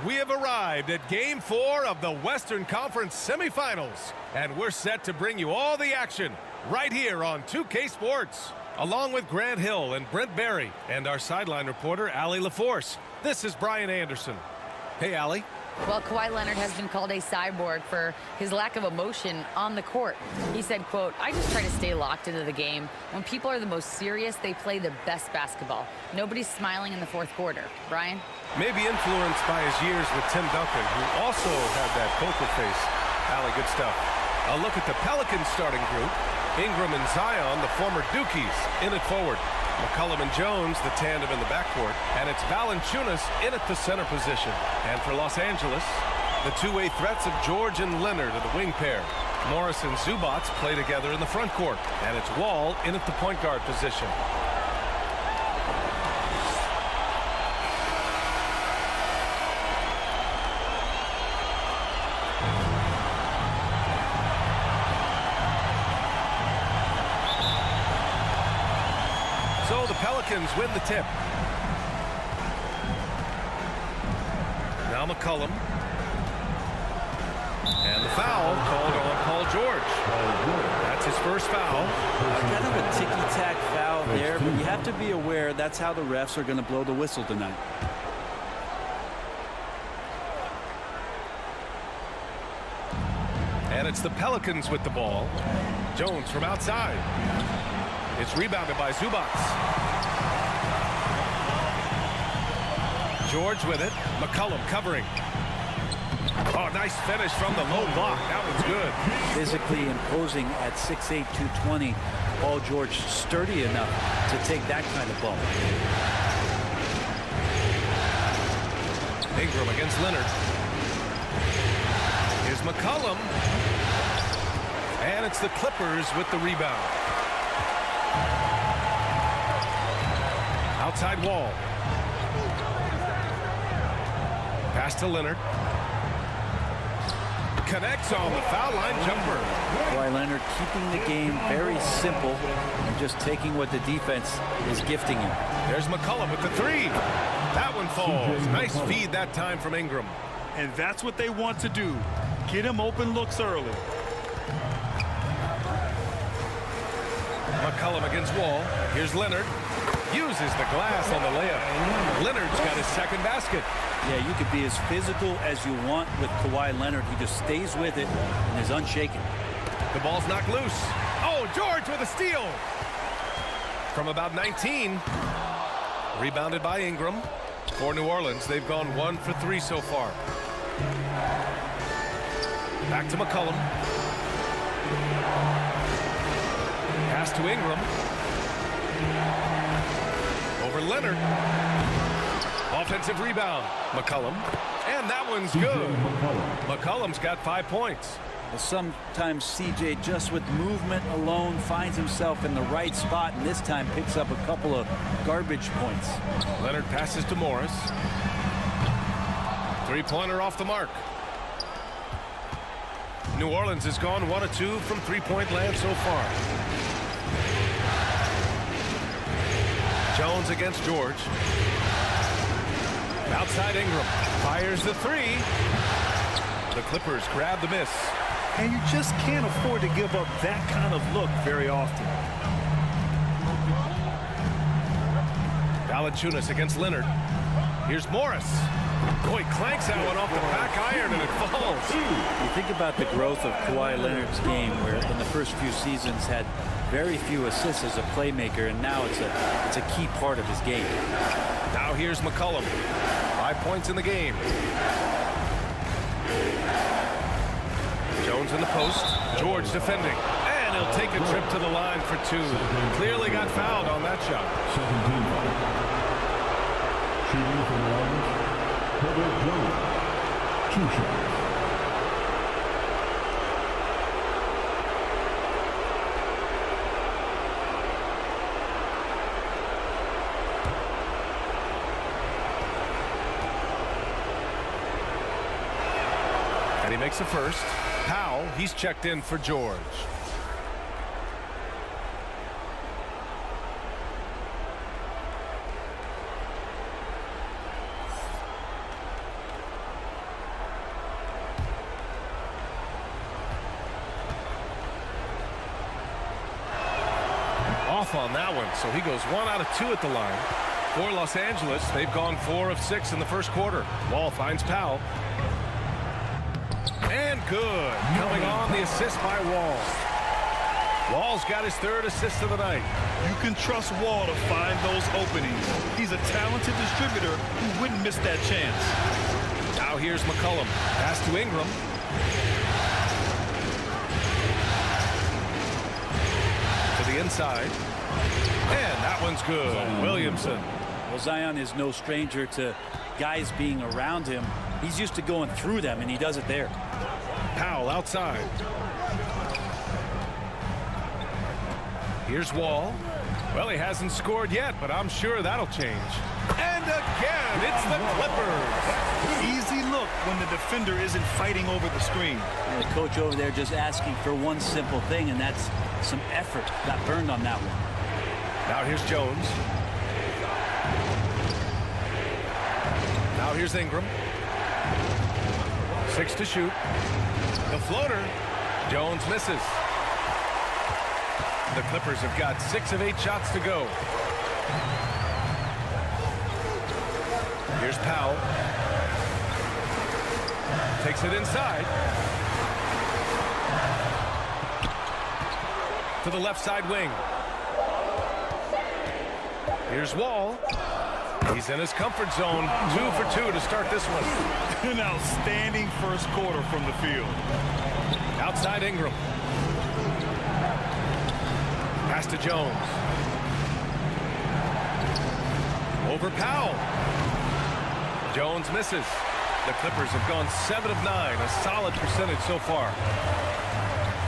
We have arrived at Game 4 of the Western Conference semifinals, and we're set to bring you all the action right here on 2K Sports. Along with Grant Hill and Brent Barry and our sideline reporter, Allie LaForce, this is Brian Anderson. Hey, Allie. Well, Kawhi Leonard has been called a cyborg for his lack of emotion on the court. He said, quote, "I just try to stay locked into the game. When people are the most serious, they play the best basketball. Nobody's smiling in the fourth quarter." Brian? Maybe influenced by his years with Tim Duncan, who also had that poker face. Allie, good stuff. A look at the Pelicans starting group. Ingram and Zion, the former Dukies, in it forward. McCollum and Jones, the tandem in the backcourt. And it's Valanciunas in at the center position. And for Los Angeles, the two-way threats of George and Leonard are the wing pair. Morris and Zubac play together in the front court. And it's Wall in at the point guard position. So the Pelicans win the tip. Now McCollum. And the foul called on Paul George. That's his first foul. Kind of a ticky-tack foul there, but you have to be aware that's how the refs are going to blow the whistle tonight. And it's the Pelicans with the ball. Jones from outside. It's rebounded by Zubac. George with it. McCollum covering. Oh, nice finish from the low block. That was good. Physically imposing at 6'8", 220. Paul George sturdy enough to take that kind of ball. Ingram against Leonard. Here's McCollum. And it's the Clippers with the rebound. Outside Wall. Pass to Leonard. Connects on the foul line jumper. Kawhi Leonard keeping the game very simple and just taking what the defense is gifting him. There's McCollum with the three. That one falls. Nice feed that time from Ingram. And that's what they want to do. Get him open looks early. McCollum against Wall. Here's Leonard. Uses the glass on the layup. Leonard's got his second basket. Yeah, you could be as physical as you want with Kawhi Leonard. He just stays with it and is unshaken. The ball's knocked loose. Oh, George with a steal. From about 19. Rebounded by Ingram. For New Orleans, they've gone 1 for 3 so far. Back to McCollum. Pass to Ingram. Over Leonard. Offensive rebound. McCollum. And that one's good. McCollum's got 5 points. Well, sometimes CJ just with movement alone finds himself in the right spot, and this time picks up a couple of garbage points. Leonard passes to Morris. Three-pointer off the mark. New Orleans has gone 1 of 2 from three-point land so far. Jones against George. Outside Ingram. Fires the three. The Clippers grab the miss. And you just can't afford to give up that kind of look very often. Valanciunas against Leonard. Here's Morris. Boy, clanks that one off the back iron and it falls. You think about the growth of Kawhi Leonard's game, where in the first few seasons had very few assists as a playmaker, and now it's a key part of his game. Now here's McCollum. 5 points in the game. Jones in the post. George defending. And he'll take a trip to the line for 2. Clearly got fouled on that shot. Shooting from Herbert Jones. 2 shots. And he makes a first. Powell, he's checked in for George. off on that one, so he goes 1 out of 2 at the line. For Los Angeles, they've gone 4 of 6 in the first quarter. Wall finds Powell. And good. Coming on the assist by Wall. Wall's got his 3rd assist of the night. You can trust Wall to find those openings. He's a talented distributor who wouldn't miss that chance. Now here's McCollum. Pass to Ingram. To the inside. And that one's good. Williamson. Well, Zion is no stranger to guys being around him. He's used to going through them, and he does it there. Powell outside. Here's Wall. Well, he hasn't scored yet, but I'm sure that'll change. And again, it's the Clippers. Easy look when the defender isn't fighting over the screen. And the coach over there just asking for one simple thing, and that's some effort. Got burned on that one. Now here's Jones. Now here's Ingram. 6 to shoot. The floater. Jones misses. The Clippers have got 6 of 8 shots to go. Here's Powell. Takes it inside. To the left side wing. Here's Wall. He's in his comfort zone. 2 for 2 to start this one. An outstanding first quarter from the field. Outside Ingram. Pass to Jones. Over Powell. Jones misses. The Clippers have gone 7 of 9, a solid percentage so far.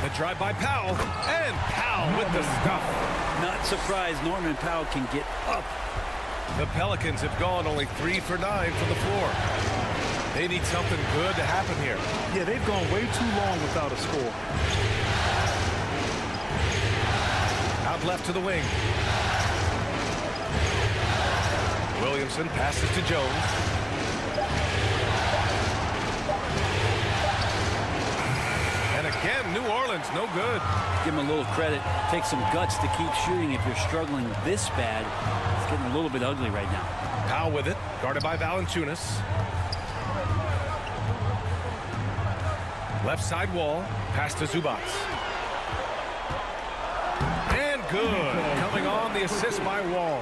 The drive by Powell, and Powell with the stuff. Not surprised Norman Powell can get up. The Pelicans have gone only 3 for 9 from the floor. They need something good to happen here. Yeah, they've gone way too long without a score. Out left to the wing. Williamson passes to Jones. And again, New Orleans, no good. Give him a little credit. Take some guts to keep shooting if you're struggling this bad. It's getting a little bit ugly right now. Powell with it, guarded by Valanciunas. Left side Wall, pass to Zubats. And good. Coming on the assist by Wall.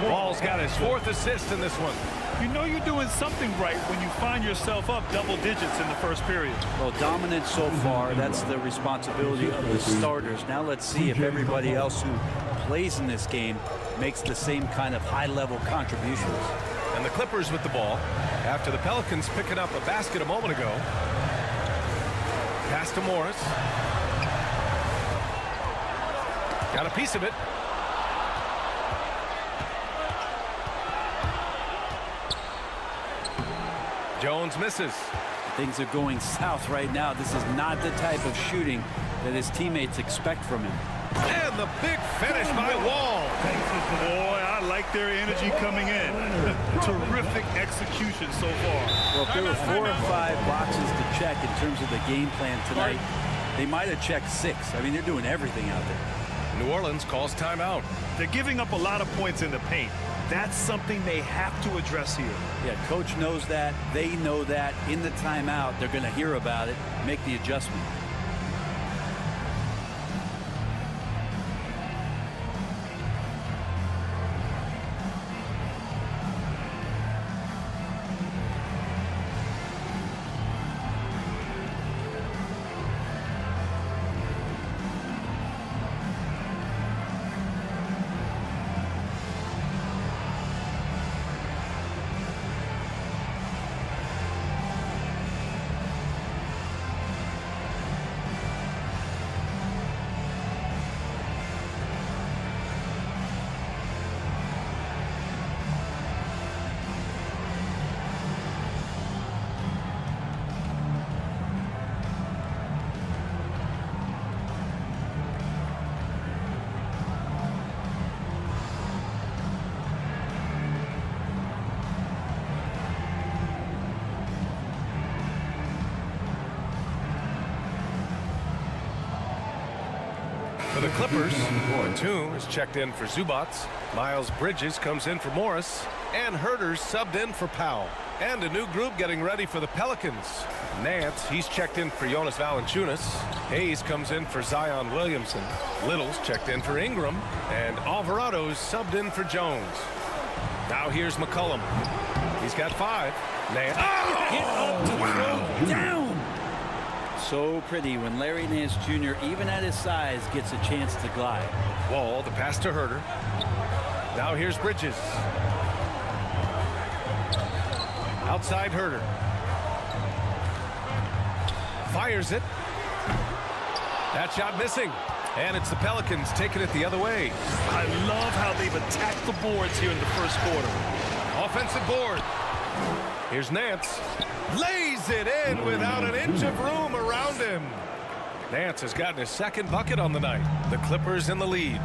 Wall's got his 4th assist in this one. You know you're doing something right when you find yourself up double digits in the first period. Well, dominant so far. That's the responsibility of the starters. Now let's see if everybody else who plays in this game makes the same kind of high-level contributions. And the Clippers with the ball after the Pelicans picking up a basket a moment ago. Pass to Morris. Got a piece of it. Jones misses. Things are going south right now. This is not the type of shooting that his teammates expect from him. And the big finish by Wall. Boy, I like their energy coming in. Terrific execution so far. Well, if there were 4 or 5 boxes to check in terms of the game plan tonight, they might have checked 6. I mean, they're doing everything out there. New Orleans calls timeout. They're giving up a lot of points in the paint. That's something they have to address here. Yeah, coach knows that. They know that. In the timeout, they're going to hear about it, make the adjustment. For the Clippers, Batum is checked in for Zubats. Miles Bridges comes in for Morris. And Herter's subbed in for Powell. And a new group getting ready for the Pelicans. Nance, he's checked in for Jonas Valanciunas. Hayes comes in for Zion Williamson. Little's checked in for Ingram. And Alvarado's subbed in for Jones. Now here's McCollum. He's got 5. Nance. Get up to throw down. So pretty when Larry Nance Jr., even at his size, gets a chance to glide. Wall, the pass to Herter. Now here's Bridges. Outside Herter. Fires it. That shot missing. And it's the Pelicans taking it the other way. I love how they've attacked the boards here in the first quarter. Offensive board. Here's Nance. Lays it in without an inch of room around him. Nance has gotten his second bucket on the night. The Clippers in the lead.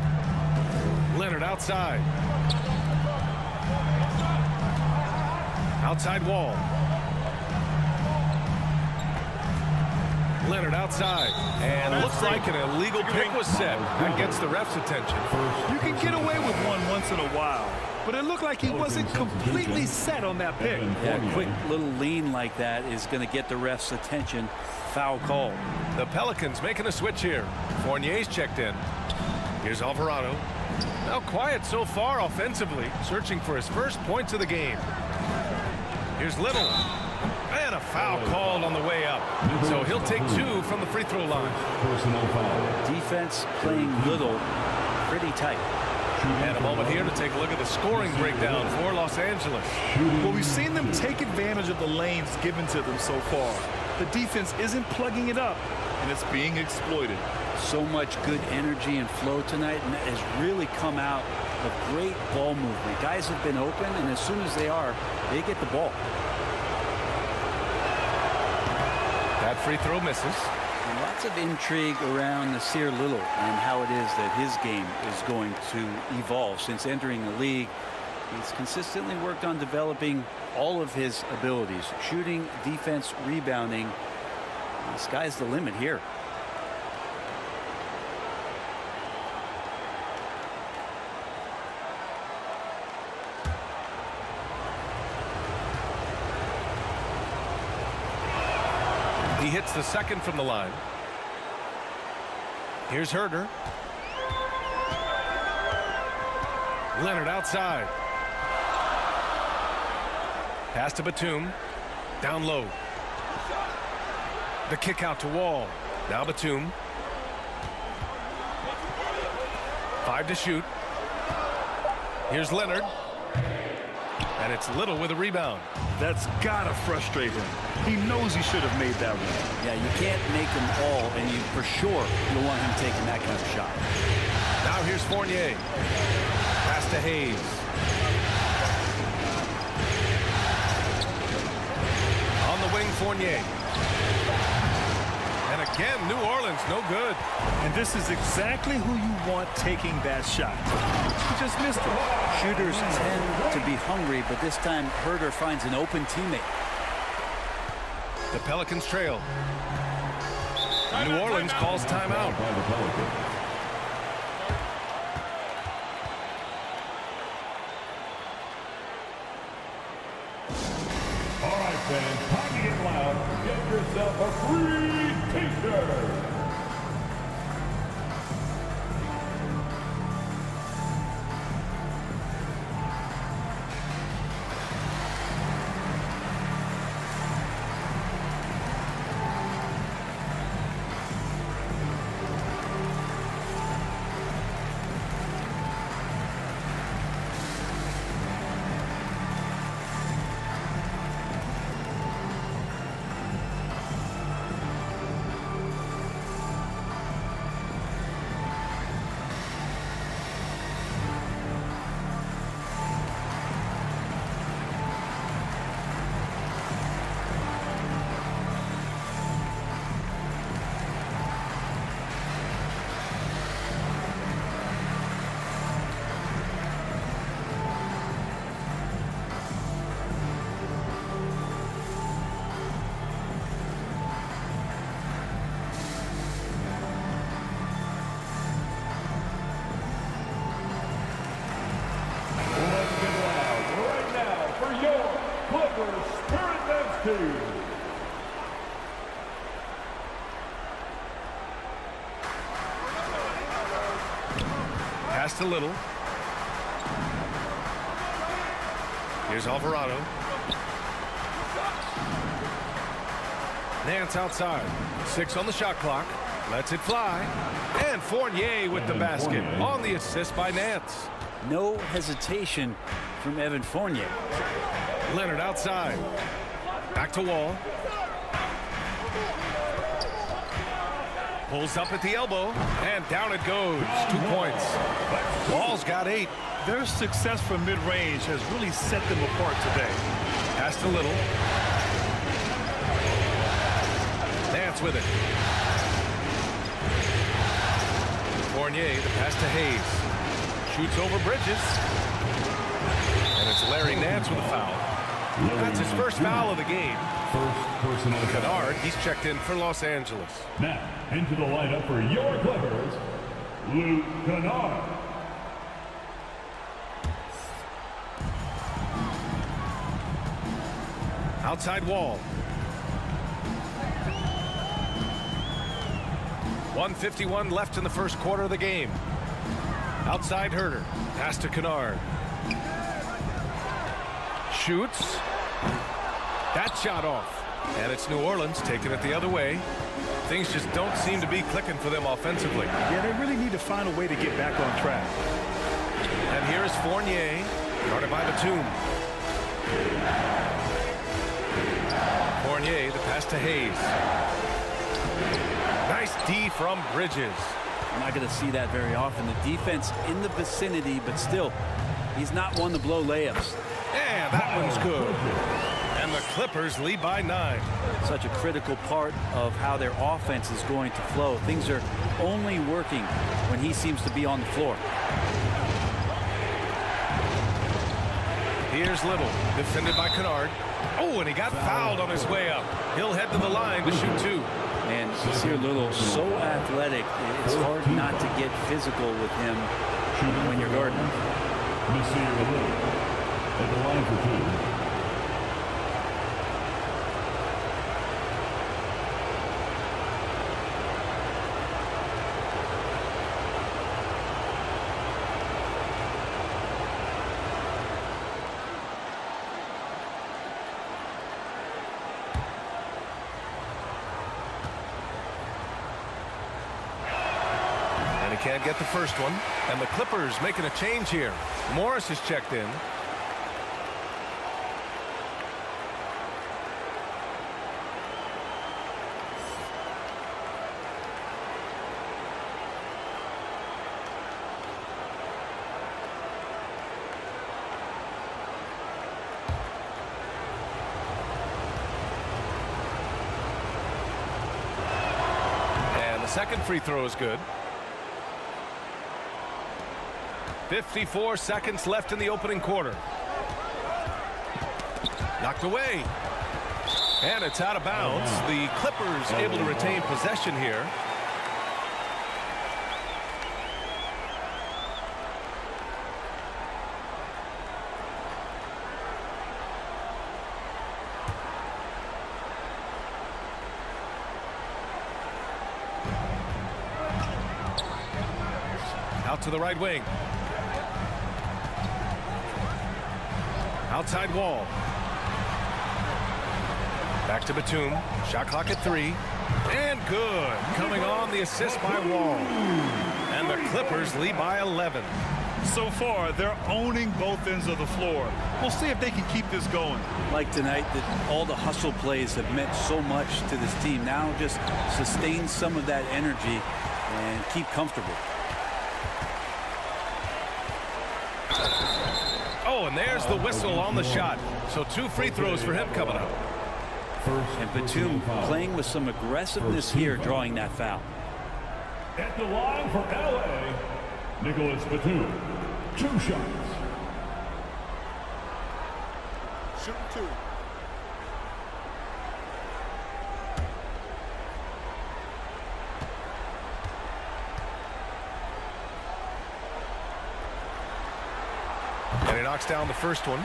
Leonard outside. Outside Wall. Leonard outside. And looks like an illegal pick was set. That gets the ref's attention. You can get away with one once in a while, but it looked like he wasn't completely set on that pick. Yeah, a quick little lean like that is going to get the ref's attention. Foul call. The Pelicans making a switch here. Fournier's checked in. Here's Alvarado. Now quiet so far offensively, searching for his first points of the game. Here's Little. And a foul called on the way up. So he'll take 2 from the free throw line. Personal foul. Defense playing Little pretty tight. And a moment here to take a look at the scoring breakdown for Los Angeles. Well, we've seen them take advantage of the lanes given to them so far. The defense isn't plugging it up, and it's being exploited. So much good energy and flow tonight, and it has really come out of great ball movement. Guys have been open, and as soon as they are, they get the ball. That free throw misses. And lots of intrigue around Nasir Little and how it is that his game is going to evolve. Since entering the league, he's consistently worked on developing all of his abilities. Shooting, defense, rebounding. The sky's the limit here. He hits the second from the line. Here's Herter. Leonard outside. Pass to Batum. Down low. The kick out to Wall. Now Batum. 5 to shoot. Here's Leonard. And it's Little with a rebound. That's gotta frustrate him. He knows he should have made that one. Yeah, you can't make them all, and you for sure you'll want him taking that kind of shot. Now here's Fournier. Pass to Hayes. On the wing, Fournier. And again, New Orleans, no good. And this is exactly who you want taking that shot. He just missed it. Shooters tend to be hungry, but this time Herter finds an open teammate. The Pelicans trail. New Orleans calls timeout. By the Pelicans. All right, fans, time to get loud. Get yourself a free t-shirt. team. Pass to Little. Here's Alvarado. Nance outside. 6 on the shot clock. Lets it fly. And Fournier with the basket on the assist by Nance. No hesitation from Evan Fournier. Leonard outside. Back to Wall. Pulls up at the elbow. And down it goes. 2 points. Wall's got 8. Their success from mid-range has really set them apart today. Pass to Little. Nance with it. Fournier, the pass to Hayes. Shoots over Bridges. And it's Larry Nance with a foul. That's his first foul of the game. First personal foul. Kennard, he's checked in for Los Angeles. Now, into the lineup for your Clippers, Luke Kennard. Outside Wall. 1:51 left in the first quarter of the game. Outside Herter. Pass to Kennard. Shoots. That shot off. And it's New Orleans taking it the other way. Things just don't seem to be clicking for them offensively. Yeah, they really need to find a way to get back on track. And here is Fournier, guarded by Batum. Fournier, the pass to Hayes. Nice D from Bridges. We're not going to see that very often. The defense in the vicinity, but still, he's not one to blow layups. Yeah, that one's good. And the Clippers lead by 9. Such a critical part of how their offense is going to flow. Things are only working when he seems to be on the floor. Here's Little, defended by Kennard. Oh, and he got fouled on his way up. He'll head to the line to shoot 2. And Nasir Little, so athletic, it's hard not to get physical with him when you're guarding him. Nasir Little at the line for 2. Can't get the first one. And the Clippers making a change here. Morris is checked in. And the second free throw is good. 54 seconds left in the opening quarter. Knocked away. And it's out of bounds. The Clippers able to retain possession here. Out to the right wing. Outside Wall. Back to Batum. Shot clock at 3. And good. Coming on the assist by Wall. And the Clippers lead by 11. So far, they're owning both ends of the floor. We'll see if they can keep this going. Like tonight, that all the hustle plays have meant so much to this team. Now just sustain some of that energy and keep comfortable. Oh, and there's the whistle on the shot. So 2 free throws for him coming up. And Batum playing with some aggressiveness here, drawing that foul. At the line for LA, Nicholas Batum. 2 shots. Shooting 2. And he knocks down the first one.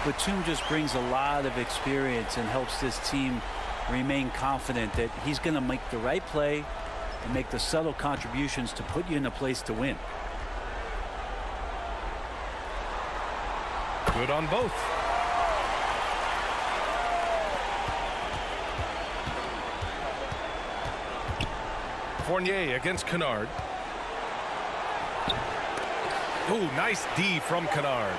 Batum just brings a lot of experience and helps this team remain confident that he's going to make the right play and make the subtle contributions to put you in a place to win. Good on both. Fournier against Kennard. Ooh, nice D from Kennard.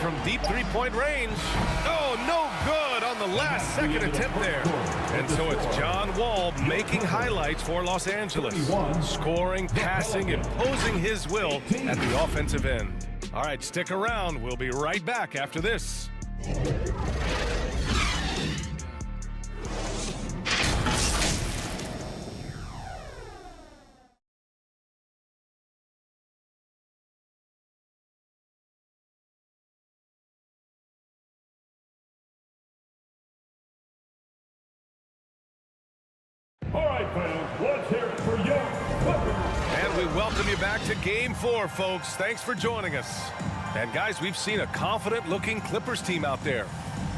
From deep three-point range. Oh, no good on the last second attempt there. And so it's John Wall making highlights for Los Angeles. Scoring, passing, imposing his will at the offensive end. All right, stick around. We'll be right back after this. All right, fans, let's hear it for your Clippers. And we welcome you back to Game 4, folks. Thanks for joining us. And, guys, we've seen a confident-looking Clippers team out there.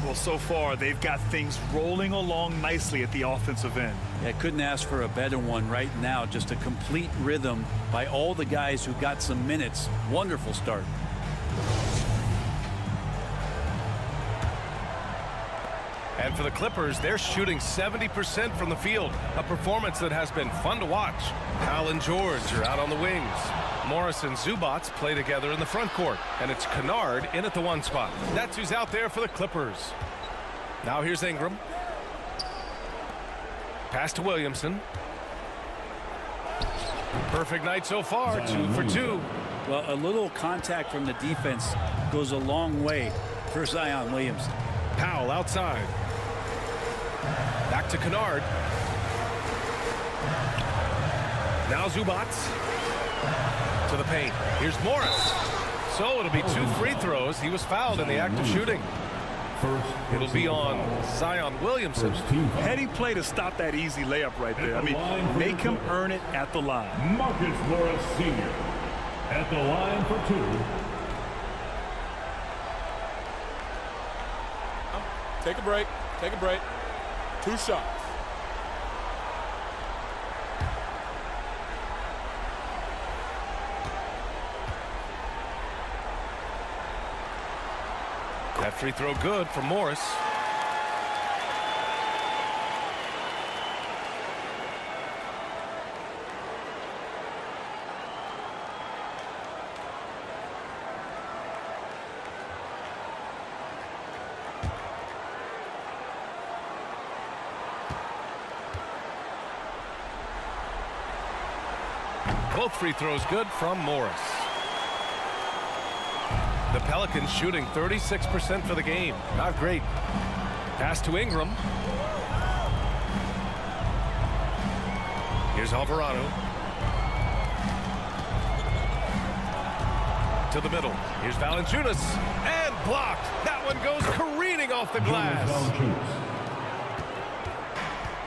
Well, so far, they've got things rolling along nicely at the offensive end. Yeah, couldn't ask for a better one right now. Just a complete rhythm by all the guys who got some minutes. Wonderful start. And for the Clippers, they're shooting 70% from the field, a performance that has been fun to watch. Powell and George are out on the wings. Morris and Zubac play together in the front court, and it's Kennard in at the 1 spot. That's who's out there for the Clippers. Now here's Ingram. Pass to Williamson. Perfect night so far, 2 for 2. Well, a little contact from the defense goes a long way for Zion Williamson. Powell outside. Back to Kennard. Now Zubac. To the paint. Here's Morris. So it'll be 2 free throws. He was fouled in the act of shooting. It'll be on Zion Williamson. Heady play to stop that easy layup right there. I mean, make him earn it at the line. Marcus Morris Sr. at the line for 2. Take a break. Take a break. 2 shots. That free throw good for Morris. Both free throws good from Morris. The Pelicans shooting 36% for the game. Not great. Pass to Ingram. Here's Alvarado. To the middle. Here's Valanciunas. And blocked. That one goes careening off the glass.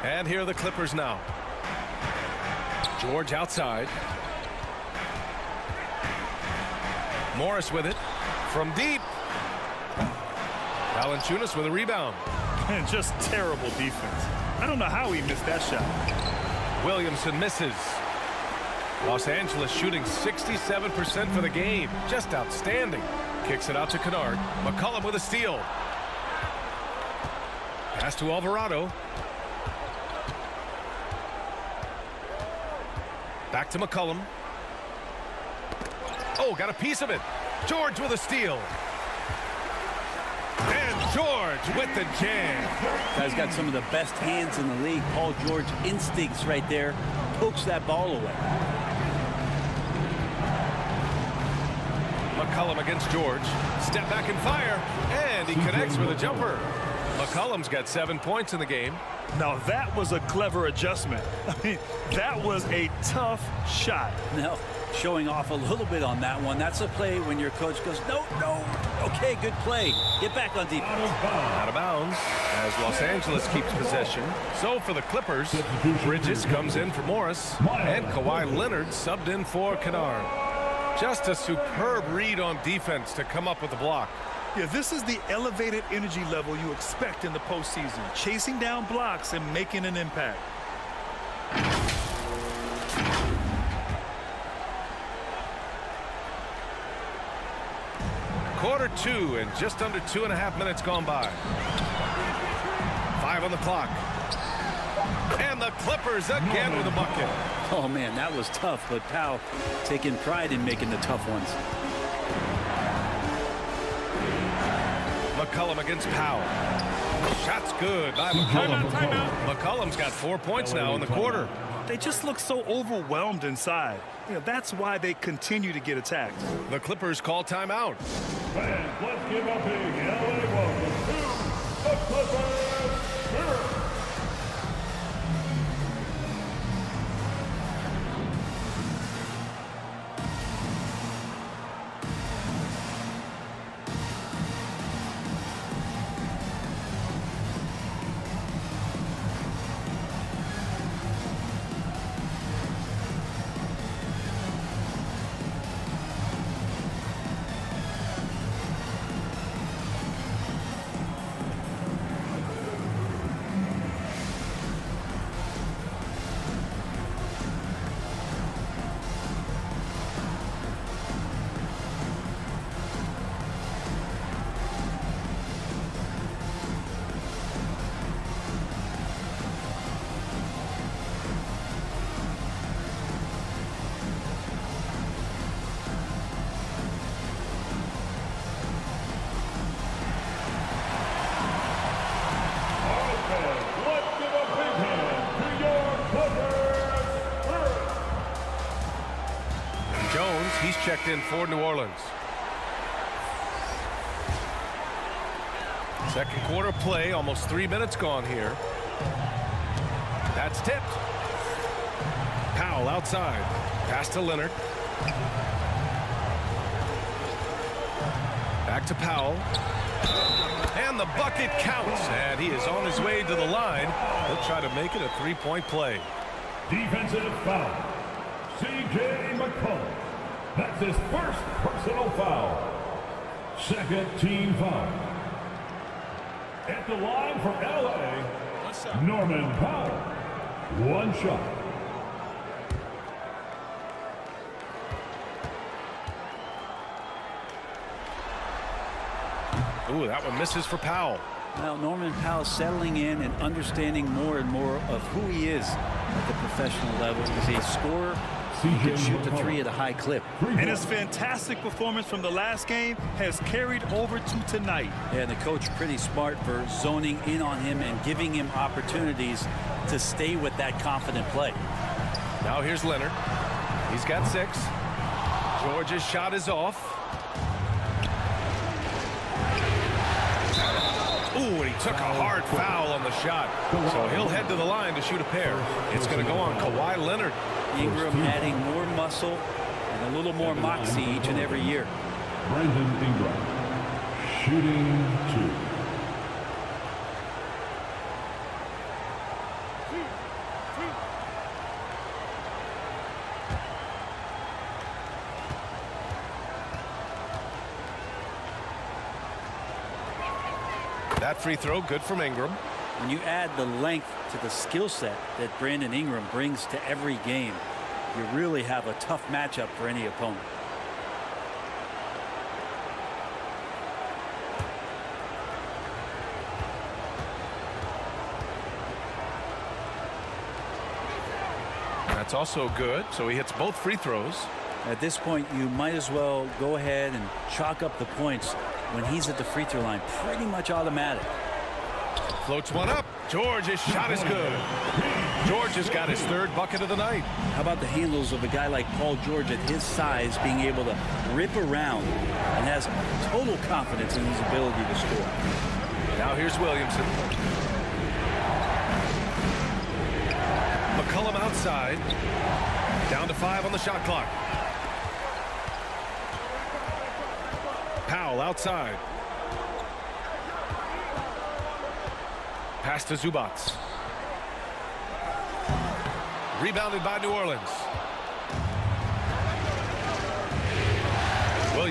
And here are the Clippers now. George outside. Morris with it. From deep. Valanciunas with a rebound. And just terrible defense. I don't know how he missed that shot. Williamson misses. Los Angeles shooting 67% for the game. Just outstanding. Kicks it out to Kennard. McCollum with a steal. Pass to Alvarado. Back to McCollum. Oh, got a piece of it. George with a steal. And George with the jam. Guy's got some of the best hands in the league. Paul George instincts right there. Pokes that ball away. McCollum against George. Step back and fire. And he connects with a jumper. McCollum's got 7 points in the game. Now that was a clever adjustment. I mean, that was a tough shot. Now, showing off a little bit on that one. That's a play when your coach goes, no. Okay, good play. Get back on defense. Out of bounds as Los Angeles keeps possession. So for the Clippers, Bridges comes in for Morris. And Kawhi Leonard subbed in for Kennard. Just a superb read on defense to come up with the block. Yeah, this is the elevated energy level you expect in the postseason. Chasing down blocks and making an impact. Quarter 2 and just under 2.5 minutes gone by. 5 on the clock. And the Clippers again with a bucket. Oh, man, that was tough, but Powell taking pride in making the tough ones. McCollum against Powell. Shot's good by McCollum. McCollum's got 4 points now in the quarter. They just look so overwhelmed inside. You know, that's why they continue to get attacked. The Clippers call timeout. Fans, let's give a big LA welcome to the Clippers Spirit. He's checked in for New Orleans. Second quarter play, almost 3 minutes gone here. That's tipped. Powell outside. Pass to Leonard. Back to Powell. And the bucket counts. And he is on his way to the line. He'll try to make it a three-point play. Defensive foul. C.J. McCollum. That's his first personal foul. Second team foul. At the line for LA, Norman Powell. One shot. Ooh, that one misses for Powell. Well, Norman Powell settling in and understanding more and more of who he is at the professional level. He's a scorer. He can shoot the three at a high clip. And his fantastic performance from the last game has carried over to tonight. Yeah, the coach pretty smart for zoning in on him and giving him opportunities to stay with that confident play. Now here's Leonard. He's got 6. George's shot is off. Ooh, and he took a hard foul on the shot. So he'll head to the line to shoot a pair. It's going to go on Kawhi Leonard. Ingram adding more muscle and a little more moxie each and every year. Brandon Ingram, shooting 2. That free throw, good from Ingram. When you add the length to the skill set that Brandon Ingram brings to every game, you really have a tough matchup for any opponent. That's also good, so he hits both free throws. At this point, you might as well go ahead and chalk up the points when he's at the free throw line. Pretty much automatic. Floats one up. George's shot is good. George has got his 3rd bucket of the night. How about the handles of a guy like Paul George at his size being able to rip around and has total confidence in his ability to score. Now here's Williamson. McCollum outside. Down to 5 on the shot clock. Powell outside. Pass to Zubats. Rebounded by New Orleans.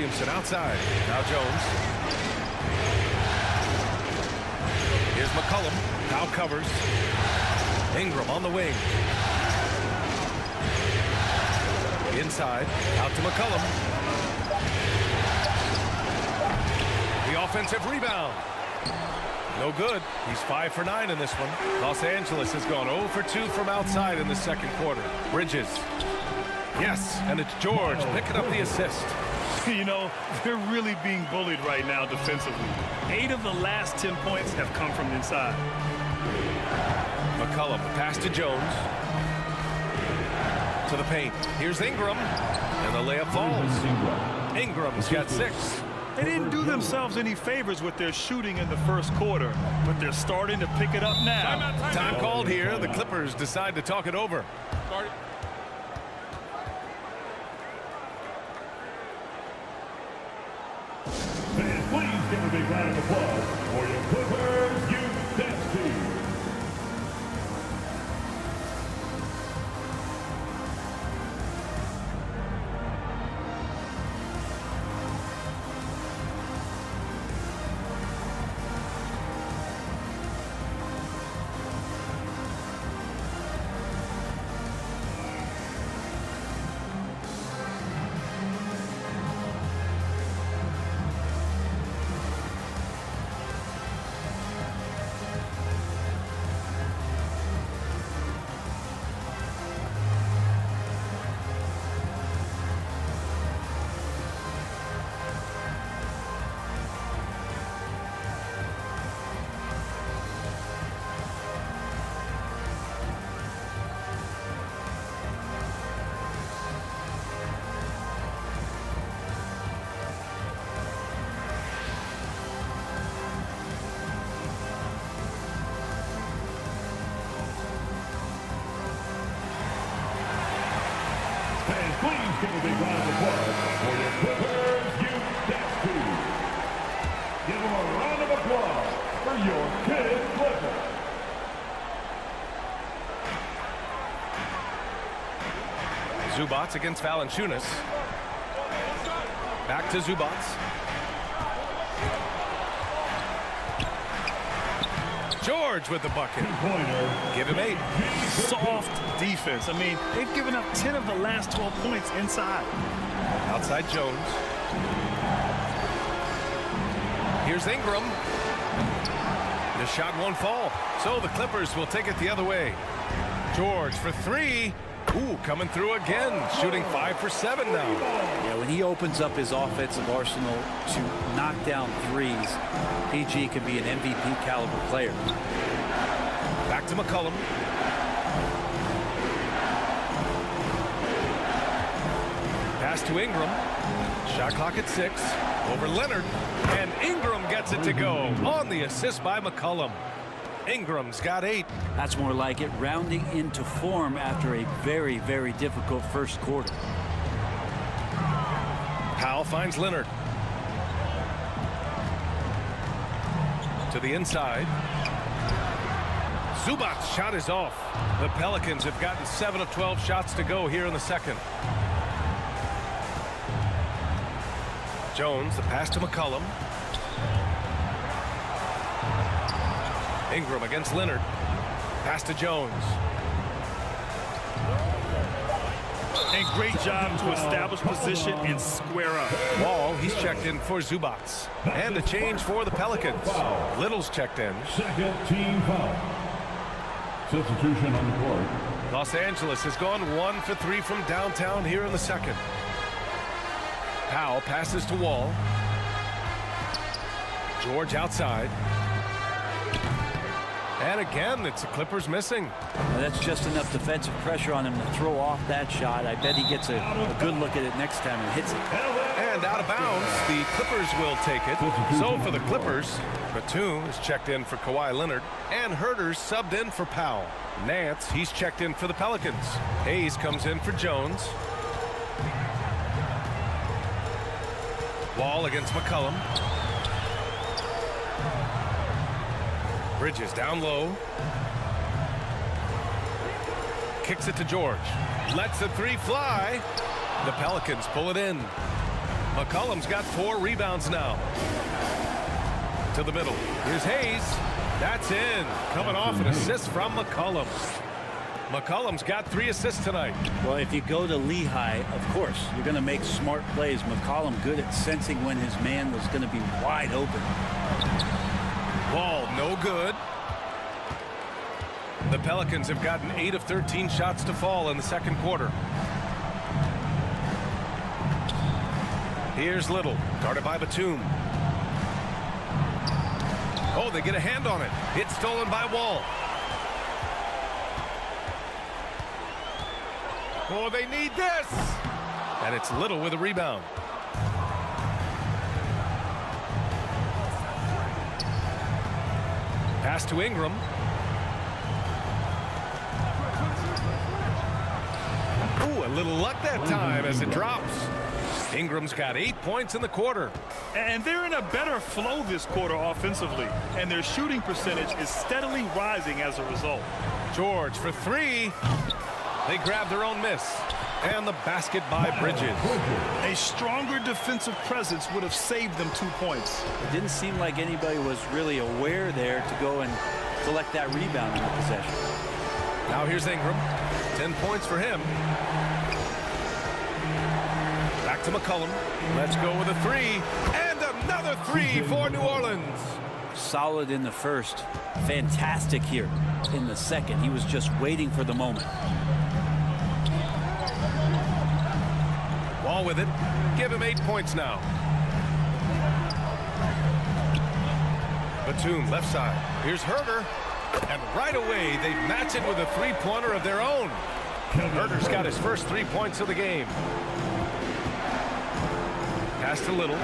Williamson outside. Now Jones. Here's McCollum. Now covers. Ingram on the wing. Inside. Out to McCollum. The offensive rebound. No good. He's 5 for 9 in this one. Los Angeles has gone 0 for 2 from outside in the second quarter. Bridges. Yes, and it's George picking up the assist. You know, they're really being bullied right now defensively. 8 of the last 10 points have come from inside. McCollum, pass to Jones. To the paint. Here's Ingram. And the layup falls. Ingram's got 6. They didn't do themselves any favors with their shooting in the first quarter, but they're starting to pick it up now. Time called here. The Clippers decide to talk it over. Fans, please give a big round of applause for your Clippers youth dance team. Fans, please give a big round of applause for your Clippers youth dance team. Give them a round of applause for your kid Clippers. Zubats against Valanciunas. Back to Zubats. George with the bucket. Give him 8. Soft defense. I mean, they've given up 10 of the last 12 points inside. Outside Jones. Here's Ingram. The shot won't fall. So the Clippers will take it the other way. George for 3. Ooh, coming through again. Shooting 5 for 7 now. Yeah, when he opens up his offensive arsenal to knock down threes, PG can be an MVP caliber player. Back to McCollum. Pass to Ingram. Shot clock at 6. Over Leonard. And Ingram gets it to go on the assist by McCollum. Ingram's got 8. That's more like it, rounding into form after a very, very difficult first quarter. Powell finds Leonard. To the inside. Zubac's shot is off. The Pelicans have gotten 7 of 12 shots to go here in the second. Jones, the pass to McCollum. Ingram against Leonard. Pass to Jones. And great job to establish position and square up. Wall, he's checked in for Zubats. And a change for the Pelicans. Little's checked in. Second team foul. Substitution on the court. Los Angeles has gone 1 for 3 from downtown here in the second. Powell passes to Wall. George outside. And again, it's the Clippers missing. Now that's just enough defensive pressure on him to throw off that shot. I bet he gets a good look at it next time and hits it. And out of bounds, the Clippers will take it. So for the Clippers, Batum is checked in for Kawhi Leonard. And Herter's subbed in for Powell. Nance, he's checked in for the Pelicans. Hayes comes in for Jones. Wall against McCollum. Bridges down low. Kicks it to George. Lets the 3 fly. The Pelicans pull it in. McCollum's got 4 rebounds now. To the middle. Here's Hayes. That's in. Coming off an assist from McCollum. McCollum's got 3 assists tonight. Well, if you go to Lehigh, of course, you're going to make smart plays. McCollum good at sensing when his man was going to be wide open. Ball no good. The Pelicans have gotten 8 of 13 shots to fall in the second quarter. Here's Little, guarded by Batum. Oh, they get a hand on it. It's stolen by Wall. Oh, they need this. And it's Little with a rebound. Pass to Ingram. Ooh, a little luck that time as it drops. Ingram's got 8 points in the quarter. And they're in a better flow this quarter offensively. And their shooting percentage is steadily rising as a result. George for 3. They grab their own miss. And the basket by Bridges. A stronger defensive presence would have saved them 2 points. It didn't seem like anybody was really aware there to go and collect that rebound in the possession. Now here's Ingram. 10 points for him. Back to McCollum. Let's go with a 3. And another 3 for New Orleans. Solid in the first. Fantastic here in the second. He was just waiting for the moment. Wall with it. Give him 8 points now. Batum left side. Here's Herter. And right away they match it with a 3-pointer of their own. Herter's got his first 3 points of the game. Pass to Little.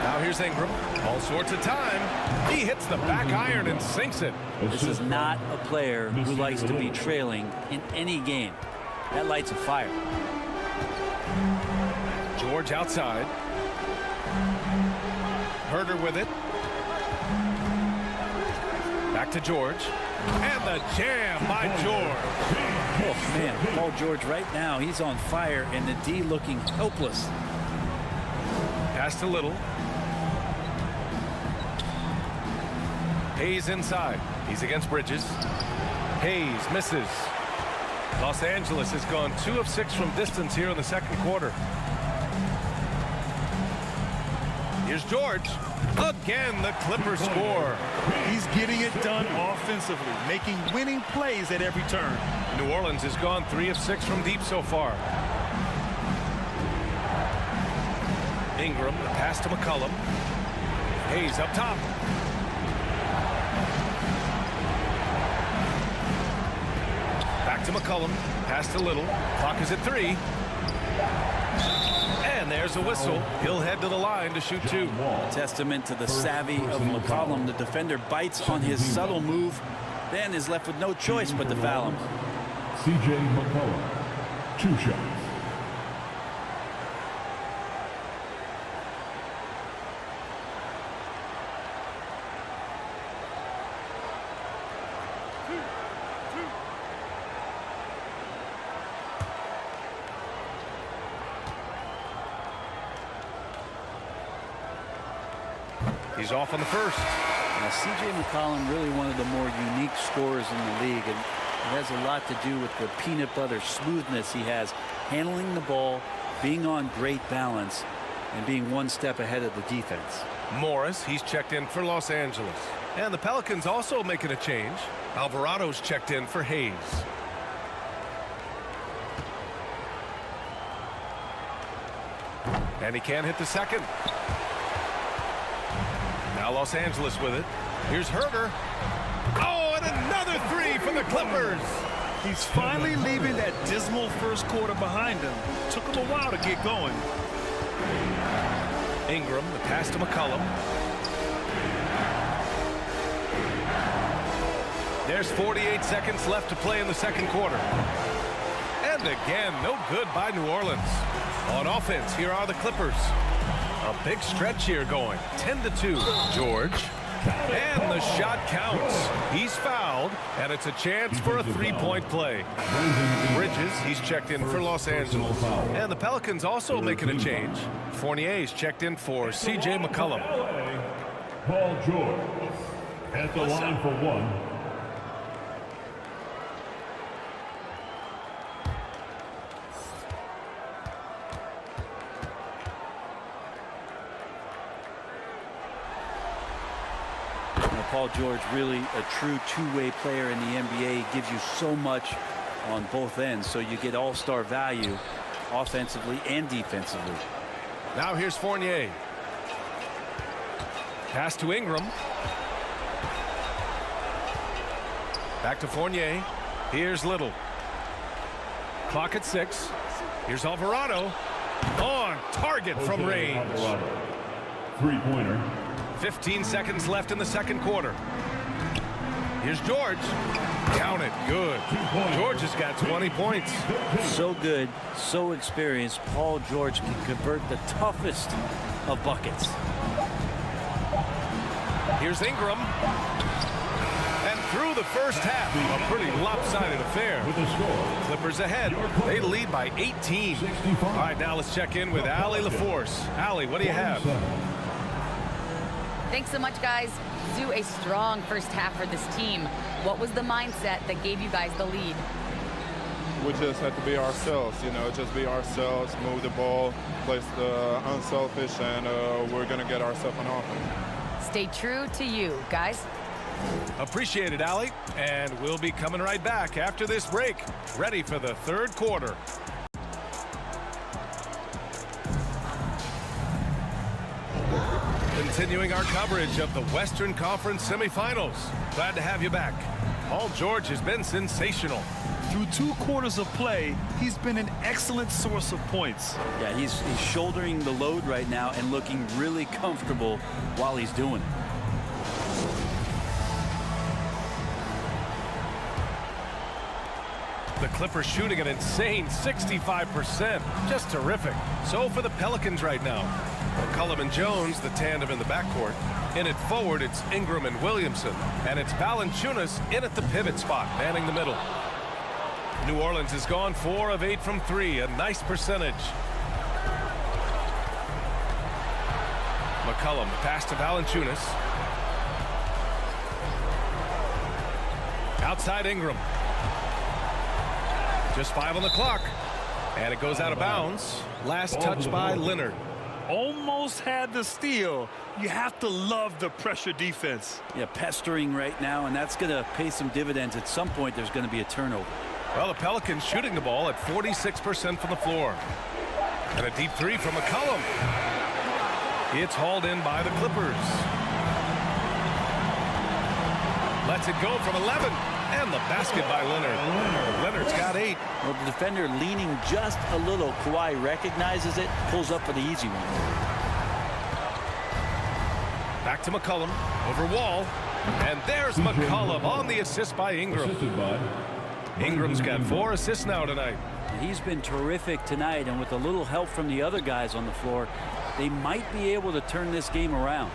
Now here's Ingram. All sorts of time. He hits the back iron and sinks it. This is not a player who likes to be trailing in any game. That lights a fire. George outside. Herter with it. Back to George. And the jam by George. Oh, man, Paul George right now, he's on fire, and the D looking helpless. Pass to Little. Hayes inside. He's against Bridges. Hayes misses. Los Angeles has gone 2 of 6 from distance here in the second quarter. Here's George. Again, the Clippers score. He's getting it done offensively, making winning plays at every turn. New Orleans has gone 3 of 6 from deep so far. Ingram, the pass to McCollum. Hayes up top. Back to McCollum. Pass to Little. Clock is at 3. And there's a whistle. He'll head to the line to shoot 2. Testament to the savvy of McCollum. The defender bites on his subtle move, then is left with no choice but to foul him. C.J. McCollum, 2 shots. He's off on the first. Now, C.J. McCollum really one of the more unique scorers in the league, and it has a lot to do with the peanut butter smoothness he has, handling the ball, being on great balance, and being 1 step ahead of the defense. Morris, he's checked in for Los Angeles. And the Pelicans also making a change. Alvarado's checked in for Hayes. And he can't hit the second. Now Los Angeles with it. Here's Herter. Oh, and another 3 for the Clippers. He's finally leaving that dismal first quarter behind him. Took him a while to get going. Ingram, the pass to McCollum. There's 48 seconds left to play in the second quarter. And again, no good by New Orleans. On offense, here are the Clippers. A big stretch here going. 10-2. George. And the shot counts. He's fouled, and it's a chance for a three-point play. Bridges, he's checked in for Los Angeles. And the Pelicans also making a change. Fournier's checked in for C.J. McCollum. Paul George at the line for one. Paul George, really a true two-way player in the NBA, gives you so much on both ends, so you get all-star value offensively and defensively. Now here's Fournier. Pass to Ingram. Back to Fournier. Here's Little. Clock at 6. Here's Alvarado. On target from range. Three-pointer. 15 seconds left in the second quarter. Here's George. Count it. Good. George has got 20 points. So good, so experienced. Paul George can convert the toughest of buckets. Here's Ingram. And through the first half, a pretty lopsided affair. Clippers ahead. They lead by 18. All right, now let's check in with Allie LaForce. Allie, what do you have? Thanks so much, guys. Zoo, a strong first half for this team. What was the mindset that gave you guys the lead? We just have to be ourselves, you know, just be ourselves, move the ball, play unselfish, and we're going to get ourselves an offense. Stay true to you, guys. Appreciate it, Allie. And we'll be coming right back after this break. Ready for the third quarter. Continuing our coverage of the Western Conference semifinals. Glad to have you back. Paul George has been sensational. Through 2 quarters of play, he's been an excellent source of points. Yeah, he's shouldering the load right now and looking really comfortable while he's doing it. The Clippers shooting an insane 65%. Just terrific. So for the Pelicans right now. McCollum and Jones, the tandem in the backcourt. In it forward, it's Ingram and Williamson. And it's Valanciunas in at the pivot spot, manning the middle. New Orleans has gone 4 of 8 from 3. A nice percentage. McCollum, pass to Valanciunas. Outside Ingram. Just 5 on the clock. And it goes out of bounds. Last touch by Leonard. Almost had the steal. You have to love the pressure defense. Yeah, pestering right now, and that's going to pay some dividends. At some point, there's going to be a turnover. Well, the Pelicans shooting the ball at 46% from the floor. And a deep 3 from McCollum. It's hauled in by the Clippers. Lets it go from 11. And the basket by Leonard. Leonard's got 8. Well, the defender leaning just a little. Kawhi recognizes it, pulls up for the easy one. Back to McCollum. Over Wall. And there's McCollum on the assist by Ingram. Ingram's got 4 assists now tonight. He's been terrific tonight, and with a little help from the other guys on the floor, they might be able to turn this game around.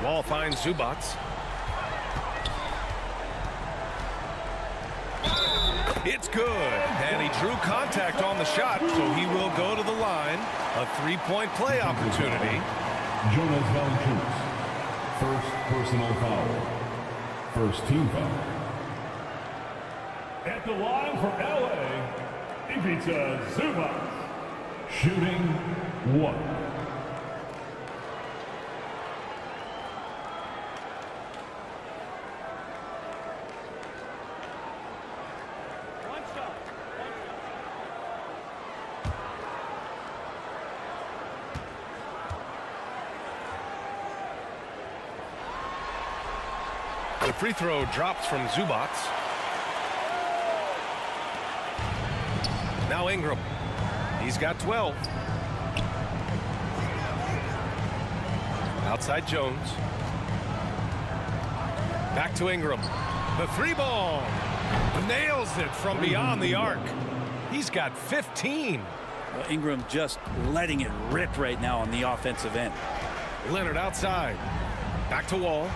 Wall finds Zubats. It's good, and he drew contact on the shot, so he will go to the line. A 3-point play opportunity. Jonas Valanciunas, first personal foul. First team foul. At the line for LA, Ivica Zubac, shooting 1. The free throw drops from Zubats. Now Ingram. He's got 12. Outside Jones. Back to Ingram. The 3-ball. Nails it from beyond the arc. He's got 15. Well, Ingram just letting it rip right now on the offensive end. Leonard outside. Back to Wall.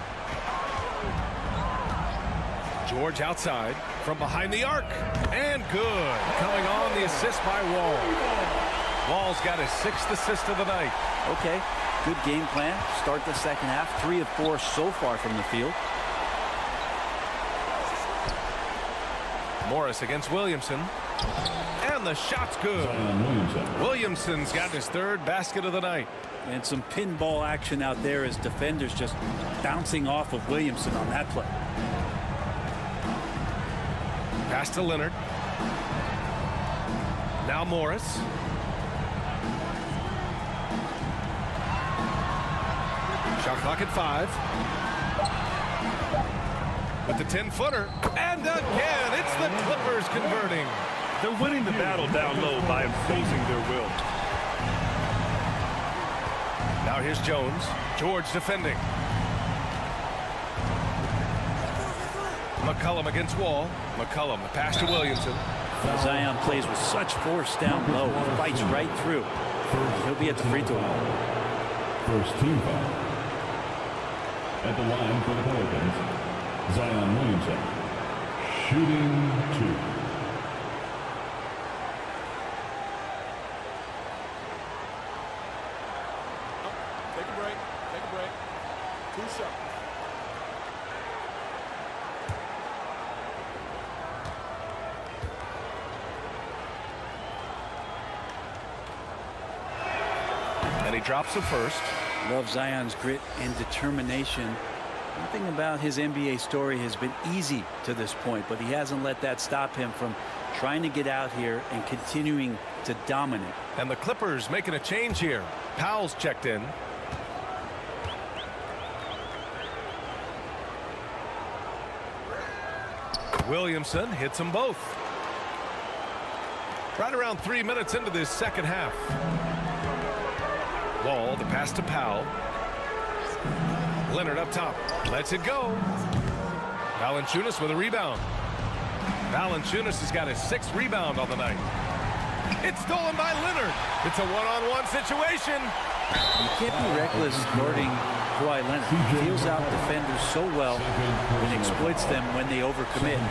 George outside from behind the arc. And good. Coming on, the assist by Wall. Wall's got his 6th assist of the night. Okay, good game plan. Start the second half. 3 of 4 so far from the field. Morris against Williamson. And the shot's good. Williamson's got his 3rd basket of the night. And some pinball action out there as defenders just bouncing off of Williamson on that play. Pass to Leonard. Now Morris. Shot clock at 5. With the 10-footer. And again, it's the Clippers converting. They're winning the battle down low by imposing their will. Now here's Jones. George defending. McCollum against Wall. McCollum, the pass to Williamson. Zion plays with such force down low. He fights right through. He'll be at the free throw line. First team foul. At the line for the Pelicans, Zion Williamson. Shooting 2. Take a break. Take a break. 2 shots. And he drops the first. Love Zion's grit and determination. One thing about his NBA story has been easy to this point, but he hasn't let that stop him from trying to get out here and continuing to dominate. And the Clippers making a change here. Powell's checked in. Williamson hits them both. Right around 3 minutes into this second half. Wall, the pass to Powell. Leonard up top. Lets it go. Valanciunas with a rebound. Valanciunas has got his 6th rebound on the night. It's stolen by Leonard. It's a one-on-one situation. You can't be reckless guarding Kawhi Leonard. He feels out defenders so well and exploits them when they overcommit.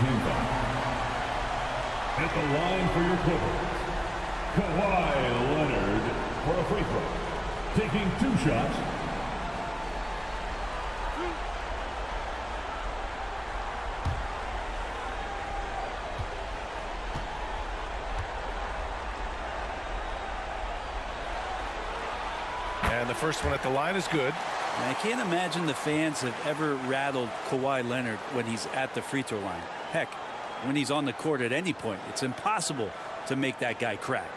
At the line for your Clippers, Kawhi Leonard for a free throw. Taking 2 shots. And the first one at the line is good. And I can't imagine the fans have ever rattled Kawhi Leonard when he's at the free throw line. Heck, when he's on the court at any point, it's impossible to make that guy crack.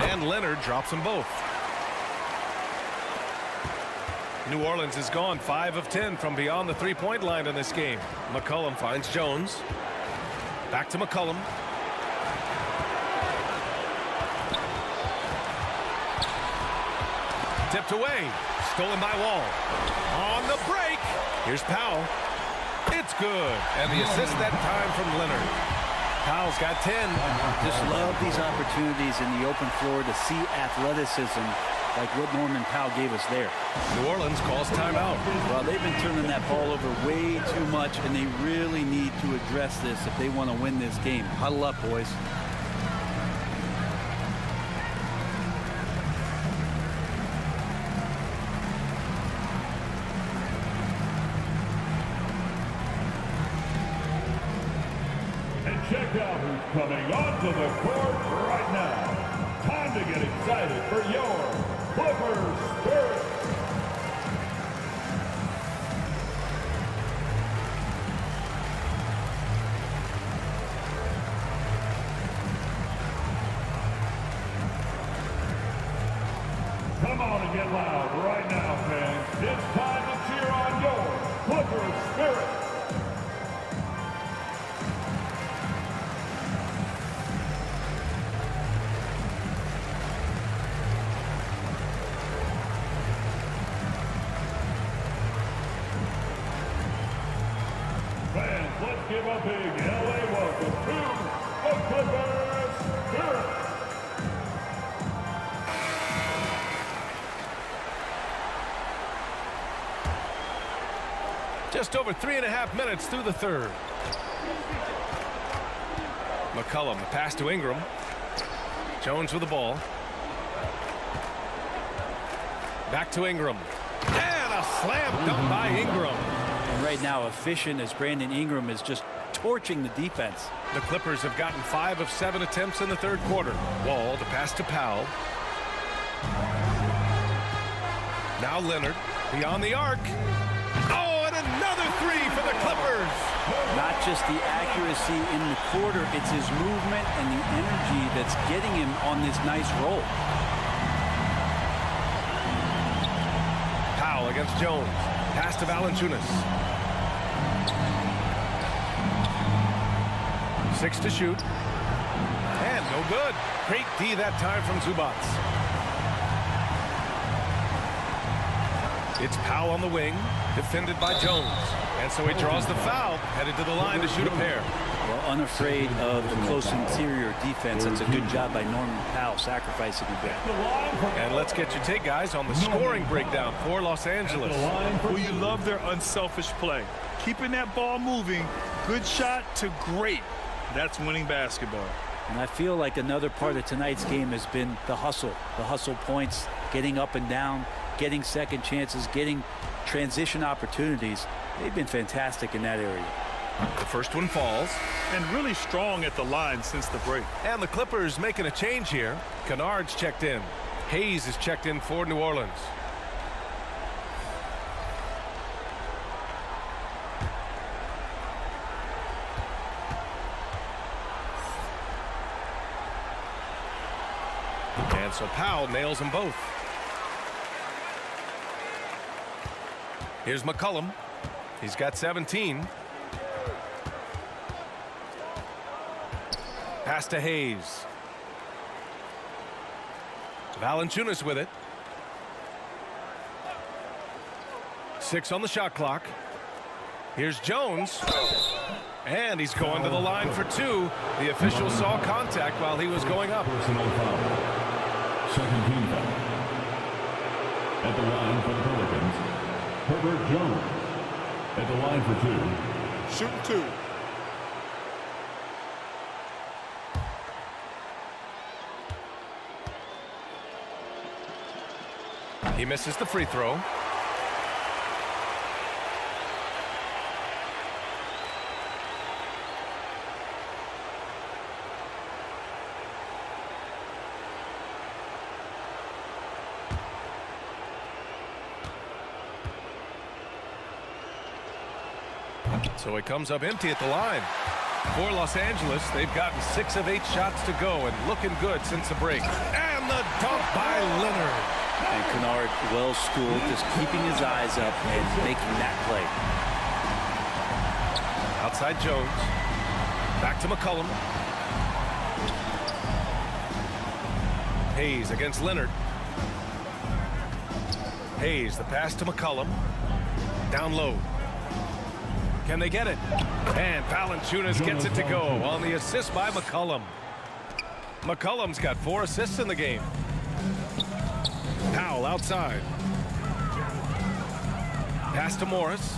And Leonard drops them both. New Orleans has gone 5 of 10 from beyond the three-point line in this game. McCollum finds Jones. Back to McCollum. Tipped away. Stolen by Wall. On the break. Here's Powell. It's good. And the assist that time from Leonard. Powell's got 10. Just love these opportunities in the open floor to see athleticism like what Norman Powell gave us there. New Orleans calls timeout. Well, they've been turning that ball over way too much, and they really need to address this if they want to win this game. Huddle up, boys. Check out who's coming onto the court right now. Time to get excited for your Clippers Spirit. Come on and get loud right now, fans. It's time to cheer on your Clippers Spirit. give a big LA welcome to the Clippers Spirit. Just over 3.5 minutes through the third. McCollum, the pass to Ingram. Jones with the ball. Back to Ingram. And a slam dunk by Ingram. And right now, efficient as Brandon Ingram is just torching the defense. The Clippers have gotten 5 of 7 attempts in the third quarter. Wall, the pass to Powell. Now Leonard, beyond the arc. Oh, and another three for the Clippers. Not just the accuracy in the quarter, it's his movement and the energy that's getting him on this nice roll. Powell against Jones. Pass to Valanciunas. 6 to shoot. And no good. Great D that time from Zubac. It's Powell on the wing, defended by Jones. And so he draws the foul, headed to the line to shoot a pair. Well, unafraid of the close interior defense. That's a good job by Norman Powell, sacrificing a bit. And let's get your take, guys, on the scoring breakdown for Los Angeles. Well, you love their unselfish play. Keeping that ball moving, good shot to great. That's winning basketball. And I feel like another part of tonight's game has been the hustle points, getting up and down, getting second chances, getting transition opportunities. They've been fantastic in that area. The first one falls. And really strong at the line since the break. And the Clippers making a change here. Kennard's checked in. Hayes is checked in for New Orleans. And so Powell nails them both. Here's McCollum. He's got 17. Pass to Hayes. Valanciunas with it. 6 on the shot clock. Here's Jones. And he's going to the line for 2. The official saw contact while he was going up. Personal foul. Second team foul. At the line for the Pelicans, Herbert Jones. At the line for 2. Shooting 2. He misses the free throw. So it comes up empty at the line. For Los Angeles, they've gotten 6 of 8 shots to go and looking good since the break. And the dunk by Leonard. And Kennard, well schooled, just keeping his eyes up and making that play. Outside Jones. Back to McCollum. Hayes against Leonard. Hayes, the pass to McCollum. Down low. Can they get it? And Valanciunas gets it to go on the assist by McCollum. McCollum's got 4 assists in the game. Powell outside. Pass to Morris.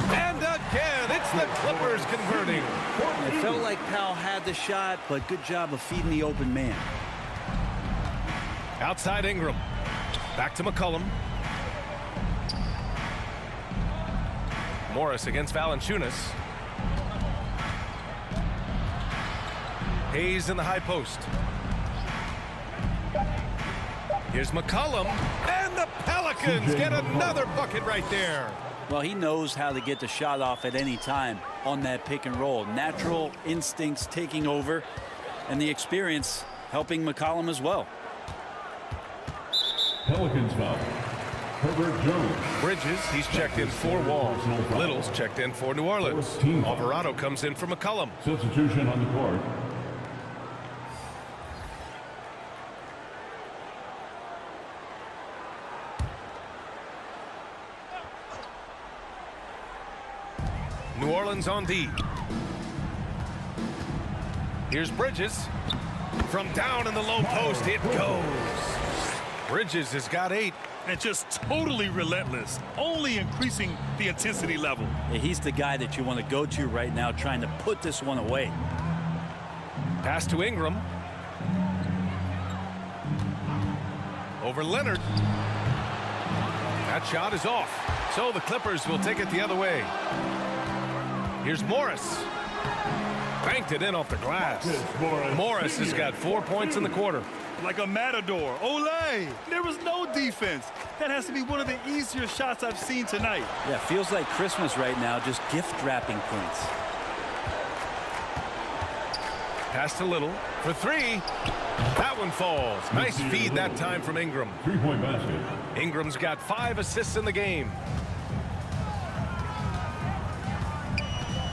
And again, it's the Clippers converting. It felt like Powell had the shot, but good job of feeding the open man. Outside Ingram. Back to McCollum. Morris against Valanciunas. Hayes in the high post. Here's McCollum, and the Pelicans get another bucket right there. Well, he knows how to get the shot off at any time on that pick and roll. Natural instincts taking over, and the experience helping McCollum as well. Pelicans foul. Herbert Jones. Bridges, he's checked in for Wall. Little's checked in for New Orleans. Alvarado comes in for McCollum. Substitution on the court. New Orleans Orleans on D. Here's Bridges. From down in the low post, it goes. Bridges has got 8. And just totally relentless, only increasing the intensity level. Yeah, he's the guy that you want to go to right now, trying to put this one away. Pass to Ingram. Over Leonard. That shot is off. So the Clippers will take it the other way. Here's Morris. Banked it in off the glass. Morris has got 4 points in the quarter. Like a matador. Olay! There was no defense. That has to be one of the easier shots I've seen tonight. Yeah, feels like Christmas right now, just gift wrapping points. Pass to Little for 3. That one falls. Nice feed that time from Ingram. 3-point basket. Ingram's got 5 assists in the game.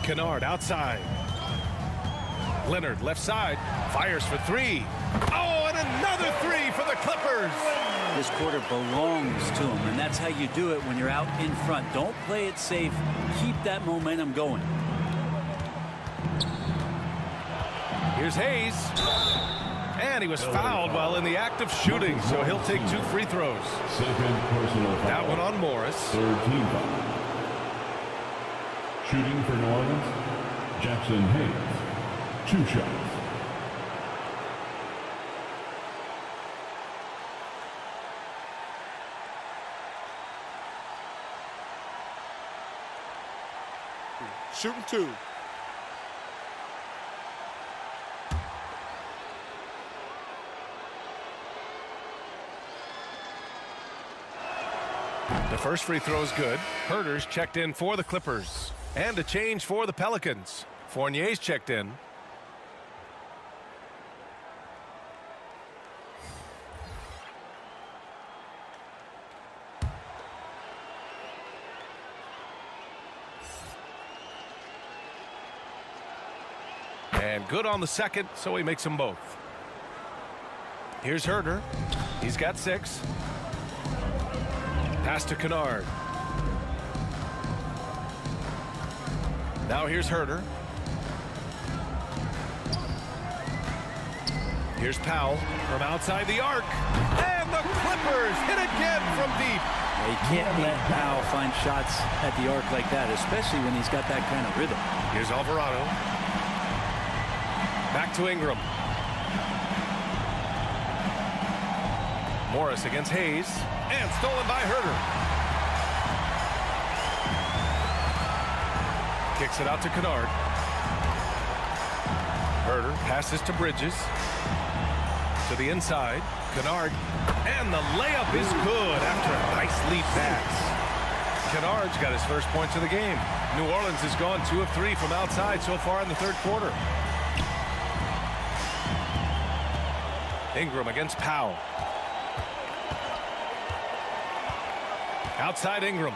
Kennard outside. Leonard left side. Fires for 3. Oh, and another 3 for the Clippers. This quarter belongs to him, and that's how you do it when you're out in front. Don't play it safe. Keep that momentum going. Here's Hayes. And he was fouled while in the act of shooting, so he'll take 2 free throws. Second personal foul. That one on Morris. Third team foul. Shooting for New Orleans, Jackson Hayes. 2 shots. Shooting 2. The first free throw is good. Herter's checked in for the Clippers. And a change for the Pelicans. Fournier's checked in. And good on the second, so he makes them both. Here's Herter. He's got 6. Pass to Kennard. Now here's Herter. Here's Powell from outside the arc. And the Clippers hit again from deep. Yeah, you can't let Powell find shots at the arc like that, especially when he's got that kind of rhythm. Here's Alvarado. Back to Ingram. Morris against Hayes. And stolen by Herter. Kicks it out to Kennard. Herter passes to Bridges. To the inside. Kennard. And the layup is good after a nice lead pass. Kennard's got his first points of the game. New Orleans has gone 2 of 3 from outside so far in the third quarter. Ingram against Powell. Outside Ingram.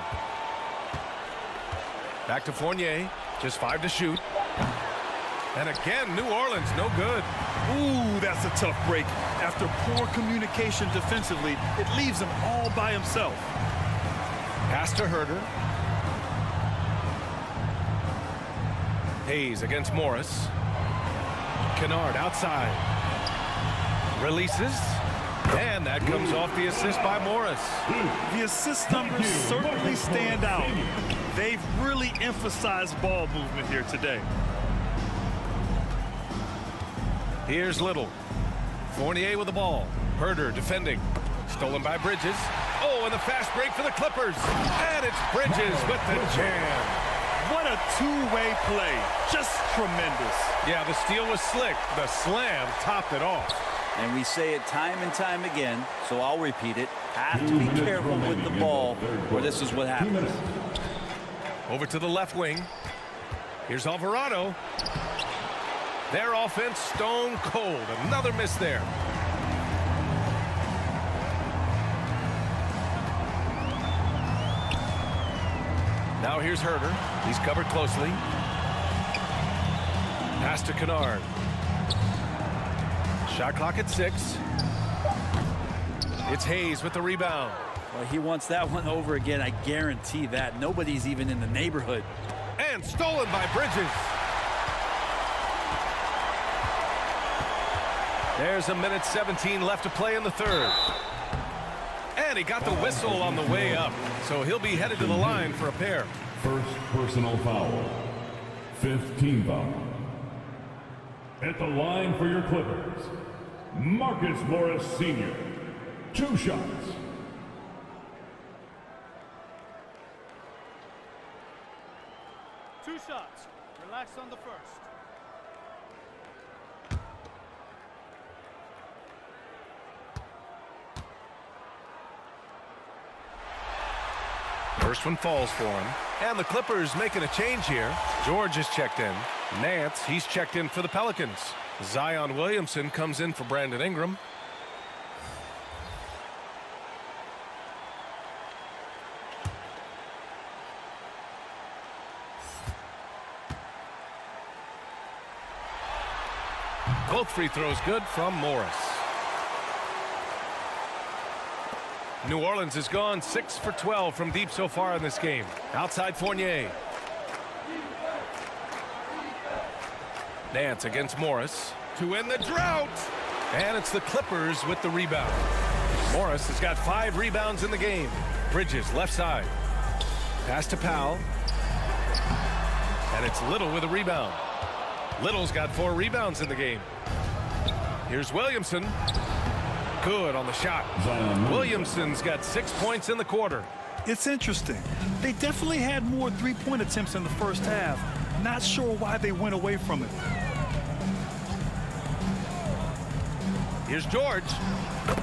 Back to Fournier. Just 5 to shoot. And again, New Orleans, no good. Ooh, that's a tough break. After poor communication defensively, it leaves him all by himself. Pass to Herter. Hayes against Morris. Kennard outside. Releases. And that comes off the assist by Morris. The assist numbers certainly stand out. They've really emphasized ball movement here today. Here's Little. Fournier with the ball. Herter defending. Stolen by Bridges. Oh, and the fast break for the Clippers. And it's Bridges with the jam. What a two-way play. Just tremendous. Yeah, the steal was slick. The slam topped it off. And we say it time and time again, so I'll repeat it. Have to be careful with the ball, or this is what happens. Over to the left wing. Here's Alvarado. Their offense stone cold. Another miss there. Now here's Herter. He's covered closely. Pass to Kennard. Shot clock at 6. It's Hayes with the rebound. Well, he wants that one over again. I guarantee that. Nobody's even in the neighborhood. And stolen by Bridges. There's a minute 17 left to play in the third. And he got the whistle on the way up. So he'll be headed to the line for a pair. First personal foul. 5th team foul. At the line for your Clippers, Marcus Morris Sr. 2 shots. Two shots. Relax on the first. First one falls for him. And the Clippers making a change here. George is checked in. Nance, he's checked in for the Pelicans. Zion Williamson comes in for Brandon Ingram. Both free throws good from Morris. New Orleans has gone 6 for 12 from deep so far in this game. Outside Fournier. Nance against Morris to end the drought. And it's the Clippers with the rebound. Morris has got 5 rebounds in the game. Bridges left side. Pass to Powell. And it's Little with a rebound. Little's got 4 rebounds in the game. Here's Williamson. Good on the shot. Williamson's got 6 points in the quarter. It's interesting. They definitely had more three-point attempts in the first half. Not sure why they went away from it. Here's George.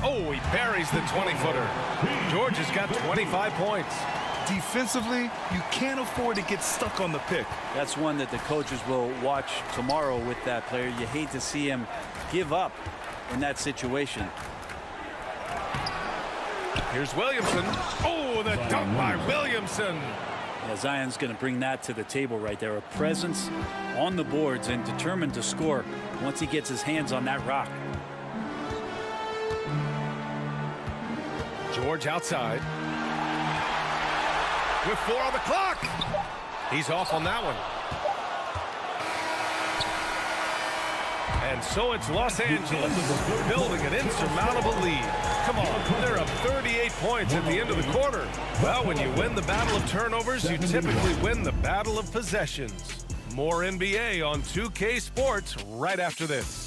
Oh, he buries the 20-footer. George has got 25 points. Defensively, you can't afford to get stuck on the pick. That's one that the coaches will watch tomorrow with that player. You hate to see him give up in that situation. Here's Williamson. Oh, the dunk by Williamson. Yeah, Zion's going to bring that to the table right there. A presence on the boards and determined to score once he gets his hands on that rock. George outside. With 4 on the clock. He's off on that one. And so it's Los Angeles building an insurmountable lead. Come on, they're up 38 points at the end of the quarter. Well, when you win the battle of turnovers, you typically win the battle of possessions. More NBA on 2K Sports right after this.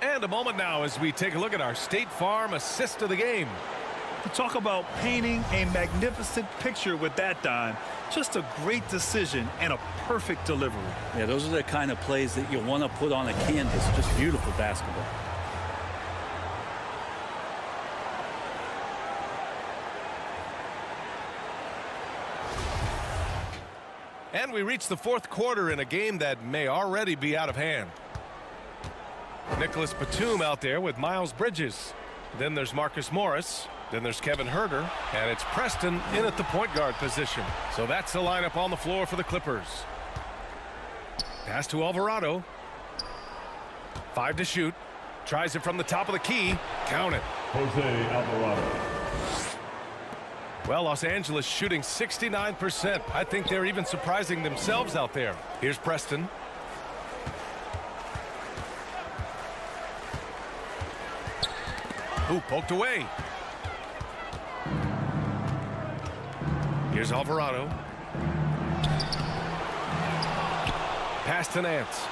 And a moment now as we take a look at our State Farm assist of the game. Talk about painting a magnificent picture with that dime. Just a great decision and a perfect delivery. Yeah, those are the kind of plays that you want to put on a canvas. Just beautiful basketball. And we reach the fourth quarter in a game that may already be out of hand. Nicholas Batum out there with Miles Bridges. Then there's Marcus Morris. Then there's Kevin Huerter. And it's Preston in at the point guard position. So that's the lineup on the floor for the Clippers. Pass to Alvarado. 5 to shoot. Tries it from the top of the key. Count it. Jose Alvarado. Well, Los Angeles shooting 69%. I think they're even surprising themselves out there. Here's Preston. Ooh, poked away. Here's Alvarado. Pass to Nance.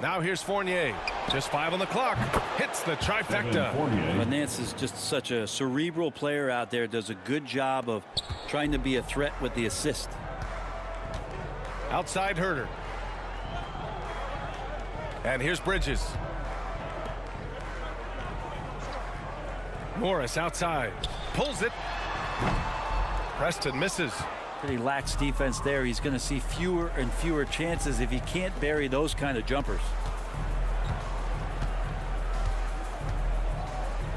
Now here's Fournier. Just 5 on the clock. Hits the trifecta. But Nance is just such a cerebral player out there. Does a good job of trying to be a threat with the assist. Outside Huerter. And here's Bridges. Morris outside. Pulls it. Preston misses. Pretty lax defense there. He's going to see fewer and fewer chances if he can't bury those kind of jumpers.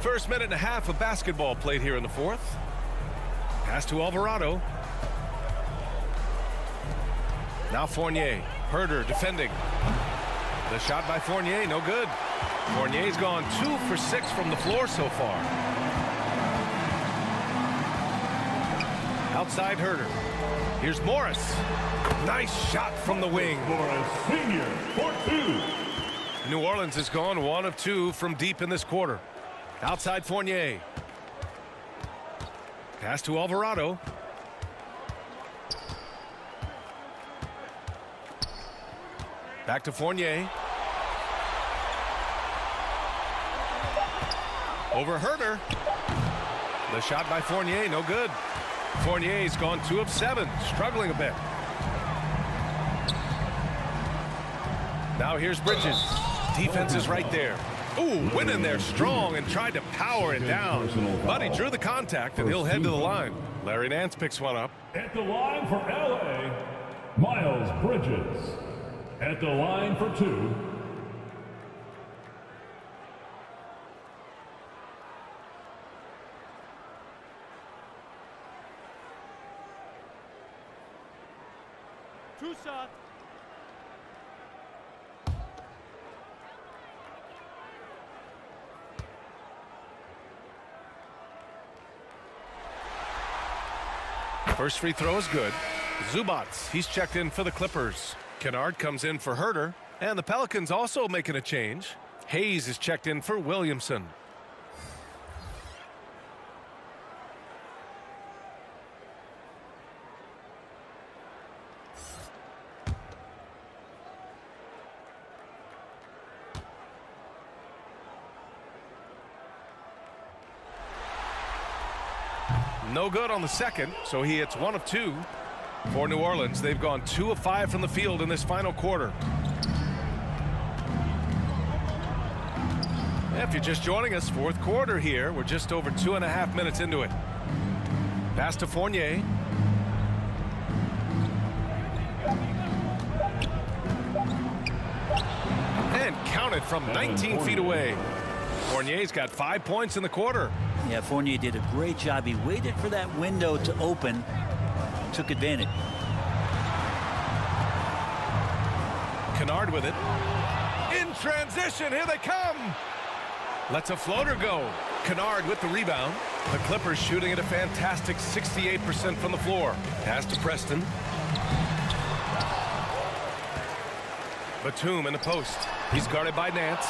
First minute and a half of basketball played here in the fourth. Pass to Alvarado. Now Fournier. Herder defending. The shot by Fournier, no good. Fournier's gone 2 for 6 from the floor so far. Outside Herder. Here's Morris. Nice shot from the wing. Morris Sr. for 2. New Orleans has gone 1 of 2 from deep in this quarter. Outside Fournier. Pass to Alvarado. Back to Fournier. Over Herder. The shot by Fournier, no good. Fournier's gone 2 of 7, struggling a bit. Now here's Bridges. Defense is right there. Ooh, went in there strong and tried to power it down. But he drew the contact and he'll head to the line. Larry Nance picks one up. At the line for LA, Miles Bridges. At the line for 2. Two shots. First free throw is good. Zubats, he's checked in for the Clippers. Kennard comes in for Herder. And the Pelicans also making a change. Hayes is checked in for Williamson. No good on the second, so he hits 1 of 2. For New Orleans, they've gone 2 of 5 from the field in this final quarter. If you're just joining us, fourth quarter here. We're just over 2.5 minutes into it. Pass to Fournier. And counted from 19 feet away. Fournier's got 5 points in the quarter. Yeah, Fournier did a great job. He waited for that window to open. Took advantage. Kennard with it. In transition, here they come. Lets a floater go. Kennard with the rebound. The Clippers shooting at a fantastic 68% from the floor. Pass to Preston. Batum in the post. He's guarded by Nance.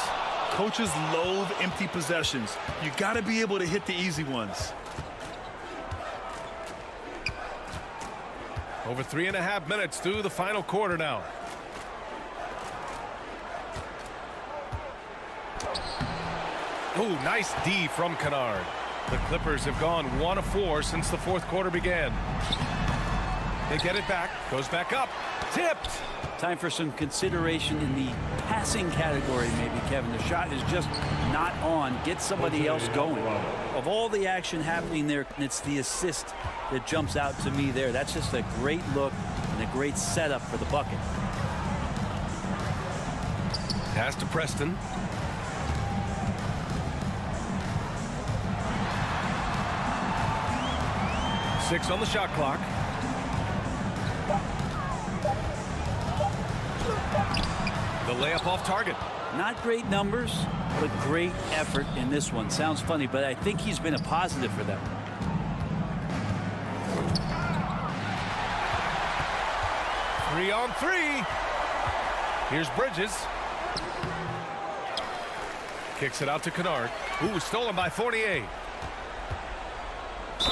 Coaches loathe empty possessions. You got to be able to hit the easy ones. Over 3.5 minutes through the final quarter now. Oh, nice D from Kennard. The Clippers have gone 1 of 4 since the fourth quarter began. They get it back. Goes back up. Tipped. Time for some consideration in the passing category, maybe, Kevin. The shot is just not on. Get somebody else going. Of all the action happening there, it's the assist that jumps out to me there. That's just a great look and a great setup for the bucket. Pass to Preston. Six on the shot clock. The layup off target. Not great numbers, but great effort in this one. Sounds funny, but I think he's been a positive for them. Three on three. Here's Bridges. Kicks it out to Kennard. Ooh, stolen by Fournier.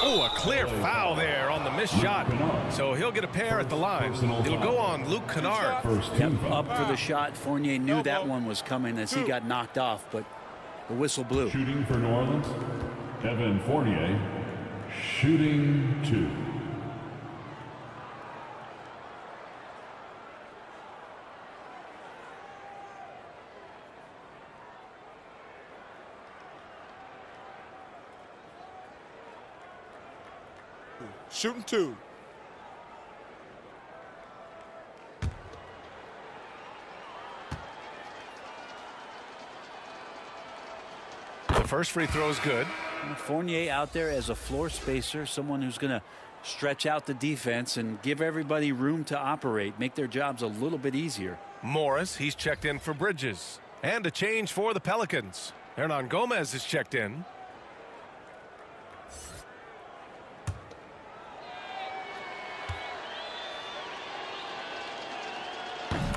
Oh, a clear foul there on the missed shot. So he'll get a pair at the line. It'll go on Luke Kennard. Up for the shot. Fournier knew that one was coming as he got knocked off, but the whistle blew. Shooting for New Orleans, Evan Fournier. Shooting 2. Shooting 2. first free throw is good. Fournier out there as a floor spacer, someone who's going to stretch out the defense and give everybody room to operate, make their jobs a little bit easier. Morris, he's checked in for Bridges. And a change for the Pelicans. Hernan Gomez is checked in.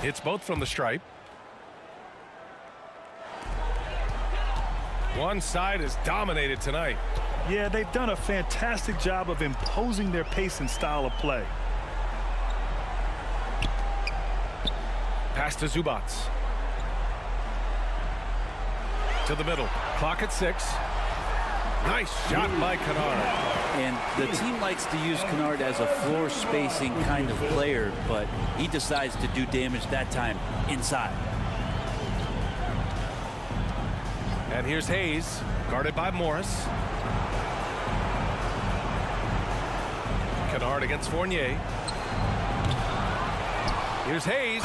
It's both from the stripe. One side is dominated tonight. Yeah, they've done a fantastic job of imposing their pace and style of play. Pass to Zubac. To the middle. Clock at 6. Nice shot by Kennard. And the team likes to use Kennard as a floor spacing kind of player, but he decides to do damage that time inside. And here's Hayes, guarded by Morris. Kennard against Fournier. Here's Hayes,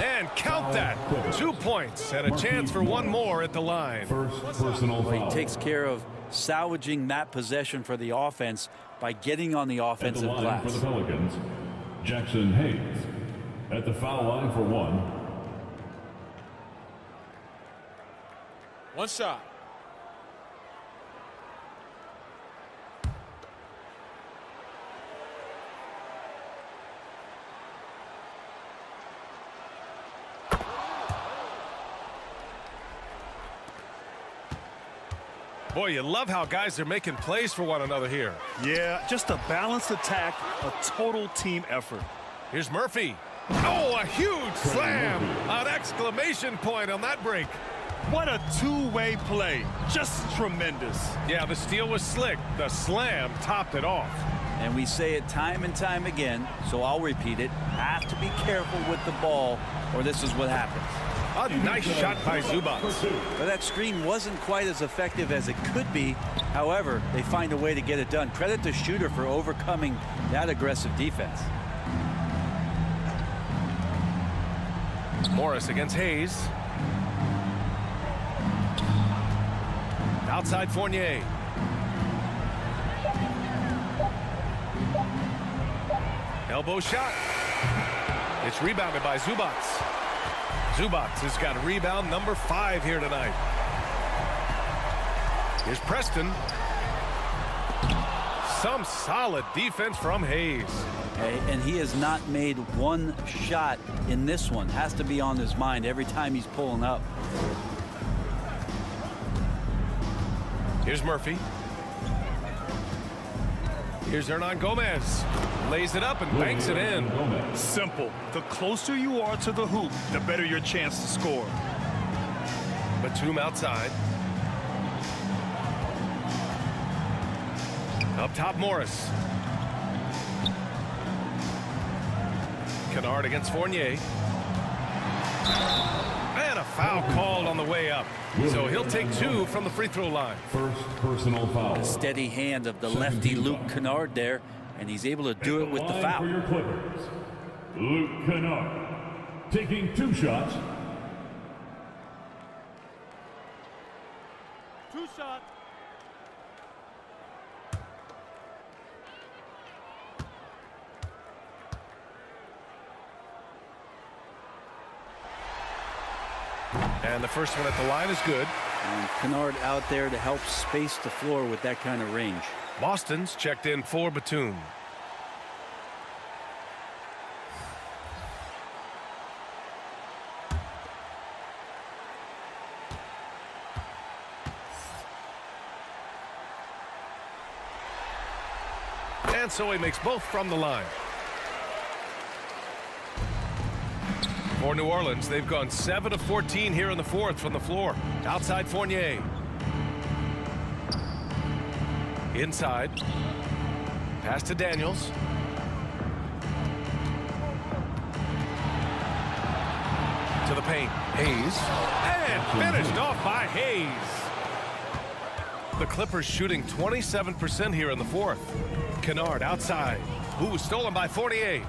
and count that. 2 points and a chance for one more at the line. First personal foul. He takes care of salvaging that possession for the offense by getting on the At the offensive line glass. for the Pelicans, Jackson Hayes. At the foul line for one. One shot. Boy, you love how guys are making plays for one another here. Yeah, just a balanced attack, a total team effort. Here's Murphy. Oh, a huge slam. An exclamation point on that break. What a two-way play. Just tremendous. Yeah, the steal was slick. The slam topped it off. And we say it time and time again, so I'll repeat it. Have to be careful with the ball, or this is what happens. A nice shot by Zubac. But that screen wasn't quite as effective as it could be. However, they find a way to get it done. Credit to Shooter for overcoming that aggressive defense. Morris against Hayes. Outside Fournier. Elbow shot. It's rebounded by Zubac. Zubac has got rebound number 5 here tonight. Here's Preston. Some solid defense from Hayes. And he has not made one shot in this one. Has to be on his mind every time he's pulling up. Here's Murphy. Here's Hernan Gomez. Lays it up and banks it in. Simple. The closer you are to the hoop, the better your chance to score. Batum outside. Up top, Morris. Kennard against Fournier. And a foul called on the way up. So he'll take 2 from the free throw line. First personal foul. Steady hand of the lefty Luke Kennard there, and he's able to do it with the Line foul. For your Clippers, Luke Kennard taking 2 shots. 2 shots. And the first one at the line is good. And Kennard out there to help space the floor with that kind of range. Boston's checked in for Batum. And so he makes both from the line. For New Orleans, they've gone 7 of 14 here in the fourth from the floor. Outside Fournier. Inside. Pass to Daniels. To the paint. Hayes. And finished off by Hayes. The Clippers shooting 27% here in the fourth. Kennard outside. Ooh, stolen by Fournier.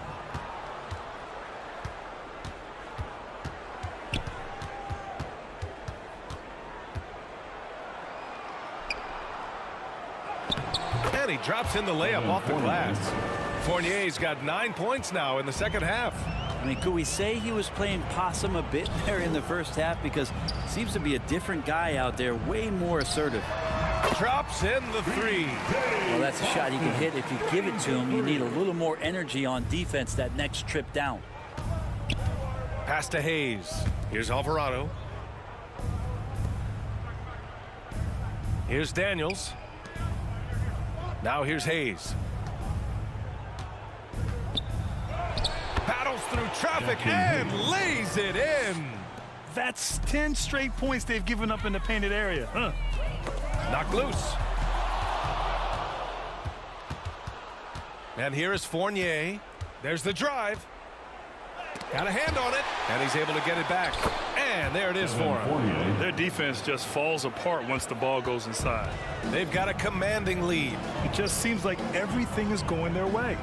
And he drops in the layup off the glass. Fournier's got 9 points now in the second half. I mean, could we say he was playing possum a bit there in the first half? Because seems to be a different guy out there, way more assertive. Drops in the three. Well, that's a shot he can hit if you give it to him. You need a little more energy on defense that next trip down. Pass to Hayes. Here's Alvarado. Here's Daniels. Now here's Hayes. Battles through traffic and lays it in. That's 10 straight points they've given up in the painted area. Knocked loose. And here is Fournier. There's the drive. Got a hand on it, and he's able to get it back. And there it is for him. Their defense just falls apart once the ball goes inside. They've got a commanding lead. It just seems like everything is going their way.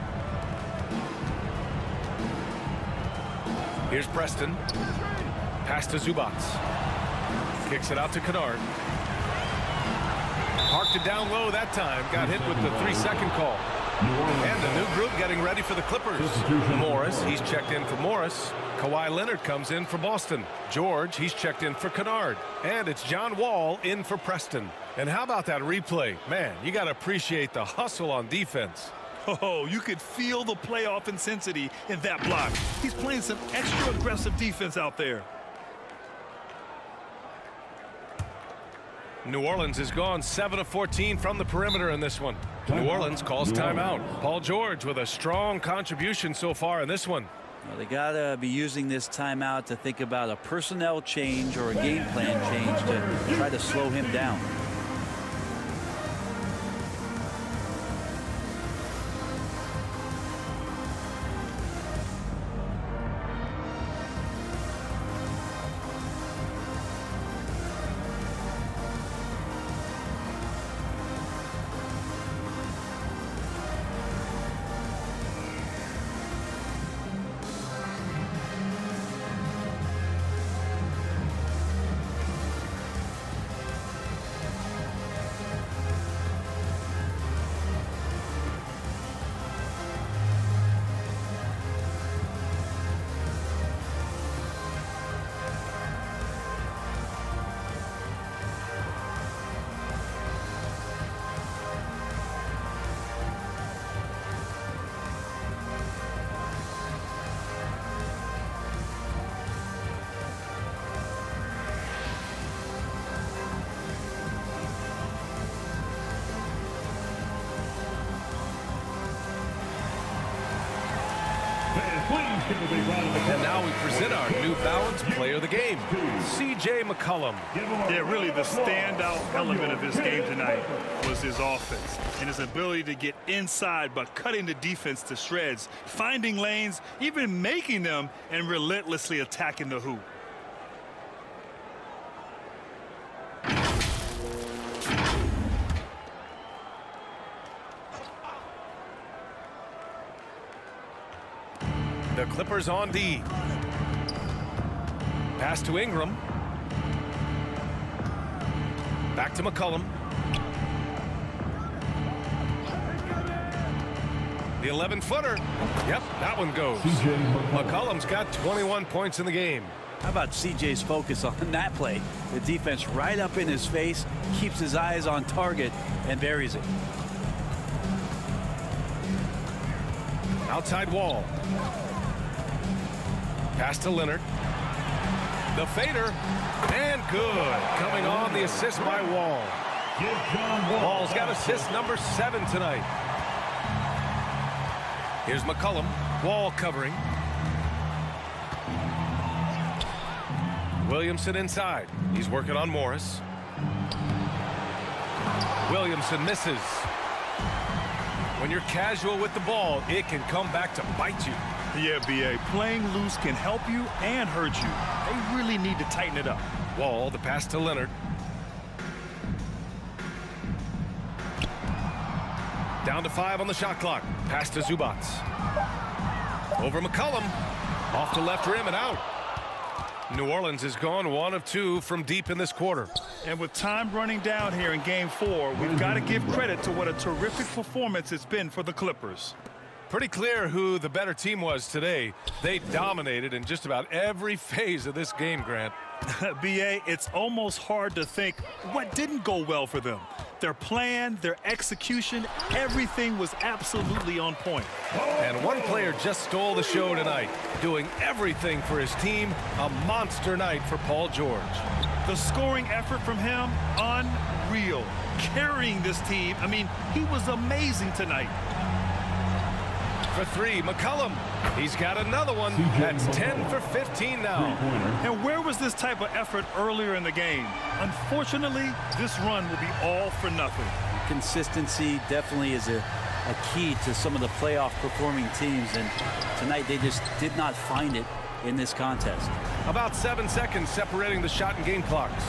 Here's Preston. Pass to Zubats. Kicks it out to Kennard. Parked it down low that time. Got hit with the 3-second call. And a new group getting ready for the Clippers. Morris, he's checked in for Morris. Kawhi Leonard comes in for Boston. George, he's checked in for Kennard. And it's John Wall in for Preston. And how about that replay? Man, you got to appreciate the hustle on defense. Oh, you could feel the playoff intensity in that block. He's playing some extra aggressive defense out there. New Orleans has gone 7 of 14 from the perimeter in this one. New Orleans calls timeout. Paul George with a strong contribution so far in this one. Well, they got to be using this timeout to think about a personnel change or a game plan change to try to slow him down. And now we present our New Balance Player of the Game, C.J. McCollum. Yeah, really the standout element of his game tonight was his offense and his ability to get inside by cutting the defense to shreds, finding lanes, even making them, and relentlessly attacking the hoop. The Clippers on D. Pass to Ingram. Back to McCollum. The 11-footer. Yep, that one goes. McCollum's got 21 points in the game. How about CJ's focus on that play? The defense right up in his face, keeps his eyes on target, and buries it. Outside Wall. Pass to Leonard. The fader. And good. Coming on the assist by Wall. Wall's got assist number 7 tonight. Here's McCollum. Wall covering. Williamson inside. He's working on Morris. Williamson misses. When you're casual with the ball, it can come back to bite you. Yeah, B.A. Playing loose can help you and hurt you. They really need to tighten it up. Wall, the pass to Leonard. Down to 5 on the shot clock. Pass to Zubats. Over McCollum. Off the left rim and out. New Orleans has gone 1 of 2 from deep in this quarter. And with time running down here in game 4, we've got to give credit to what a terrific performance it's been for the Clippers. Pretty clear who the better team was today. They dominated in just about every phase of this game, Grant. B.A., it's almost hard to think what didn't go well for them. Their plan, their execution, everything was absolutely on point. And one player just stole the show tonight, doing everything for his team. A monster night for Paul George. The scoring effort from him, unreal. Carrying this team, I mean, he was amazing tonight. For 3, McCollum. He's got another one. That's 10 for 15 now. And where was this type of effort earlier in the game? Unfortunately, this run will be all for nothing. Consistency definitely is a key to some of the playoff performing teams, and tonight they just did not find it in this contest. About 7 seconds separating the shot and game clocks.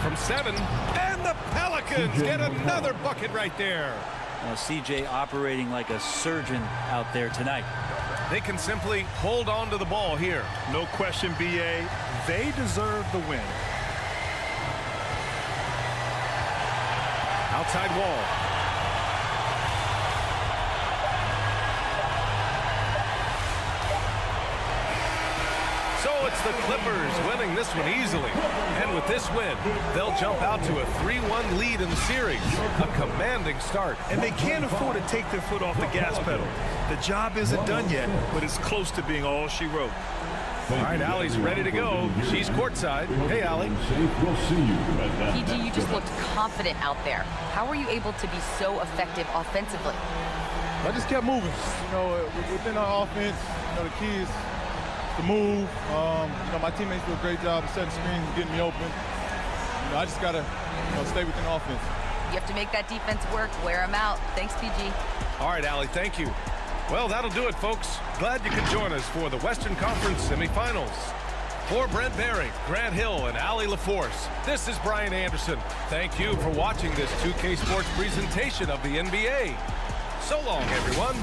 From 7, and the Pelicans get another bucket right there. CJ operating like a surgeon out there tonight. They can simply hold on to the ball here. No question, B.A., they deserve the win. Outside wall. So it's the Clippers winning this one easily. And with this win, they'll jump out to a 3-1 lead in the series. A commanding start. And they can't afford to take their foot off the gas pedal. The job isn't done yet, but it's close to being all she wrote. All right, Allie's ready to go. She's courtside. Hey, Allie. PG, you just looked confident out there. How were you able to be so effective offensively? I just kept moving. You know, within our offense, you know, the key is to move. You know, my teammates do a great job of setting screens and getting me open. You know, I just gotta, you know, stay within offense. You have to make that defense work. Wear them out. Thanks, PG. All right, Allie, thank you. Well, that'll do it, folks. Glad you could join us for the Western Conference semifinals. For Brent Barry, Grant Hill, and Allie LaForce, this is Brian Anderson. Thank you for watching this 2K Sports presentation of the NBA. So long, everyone.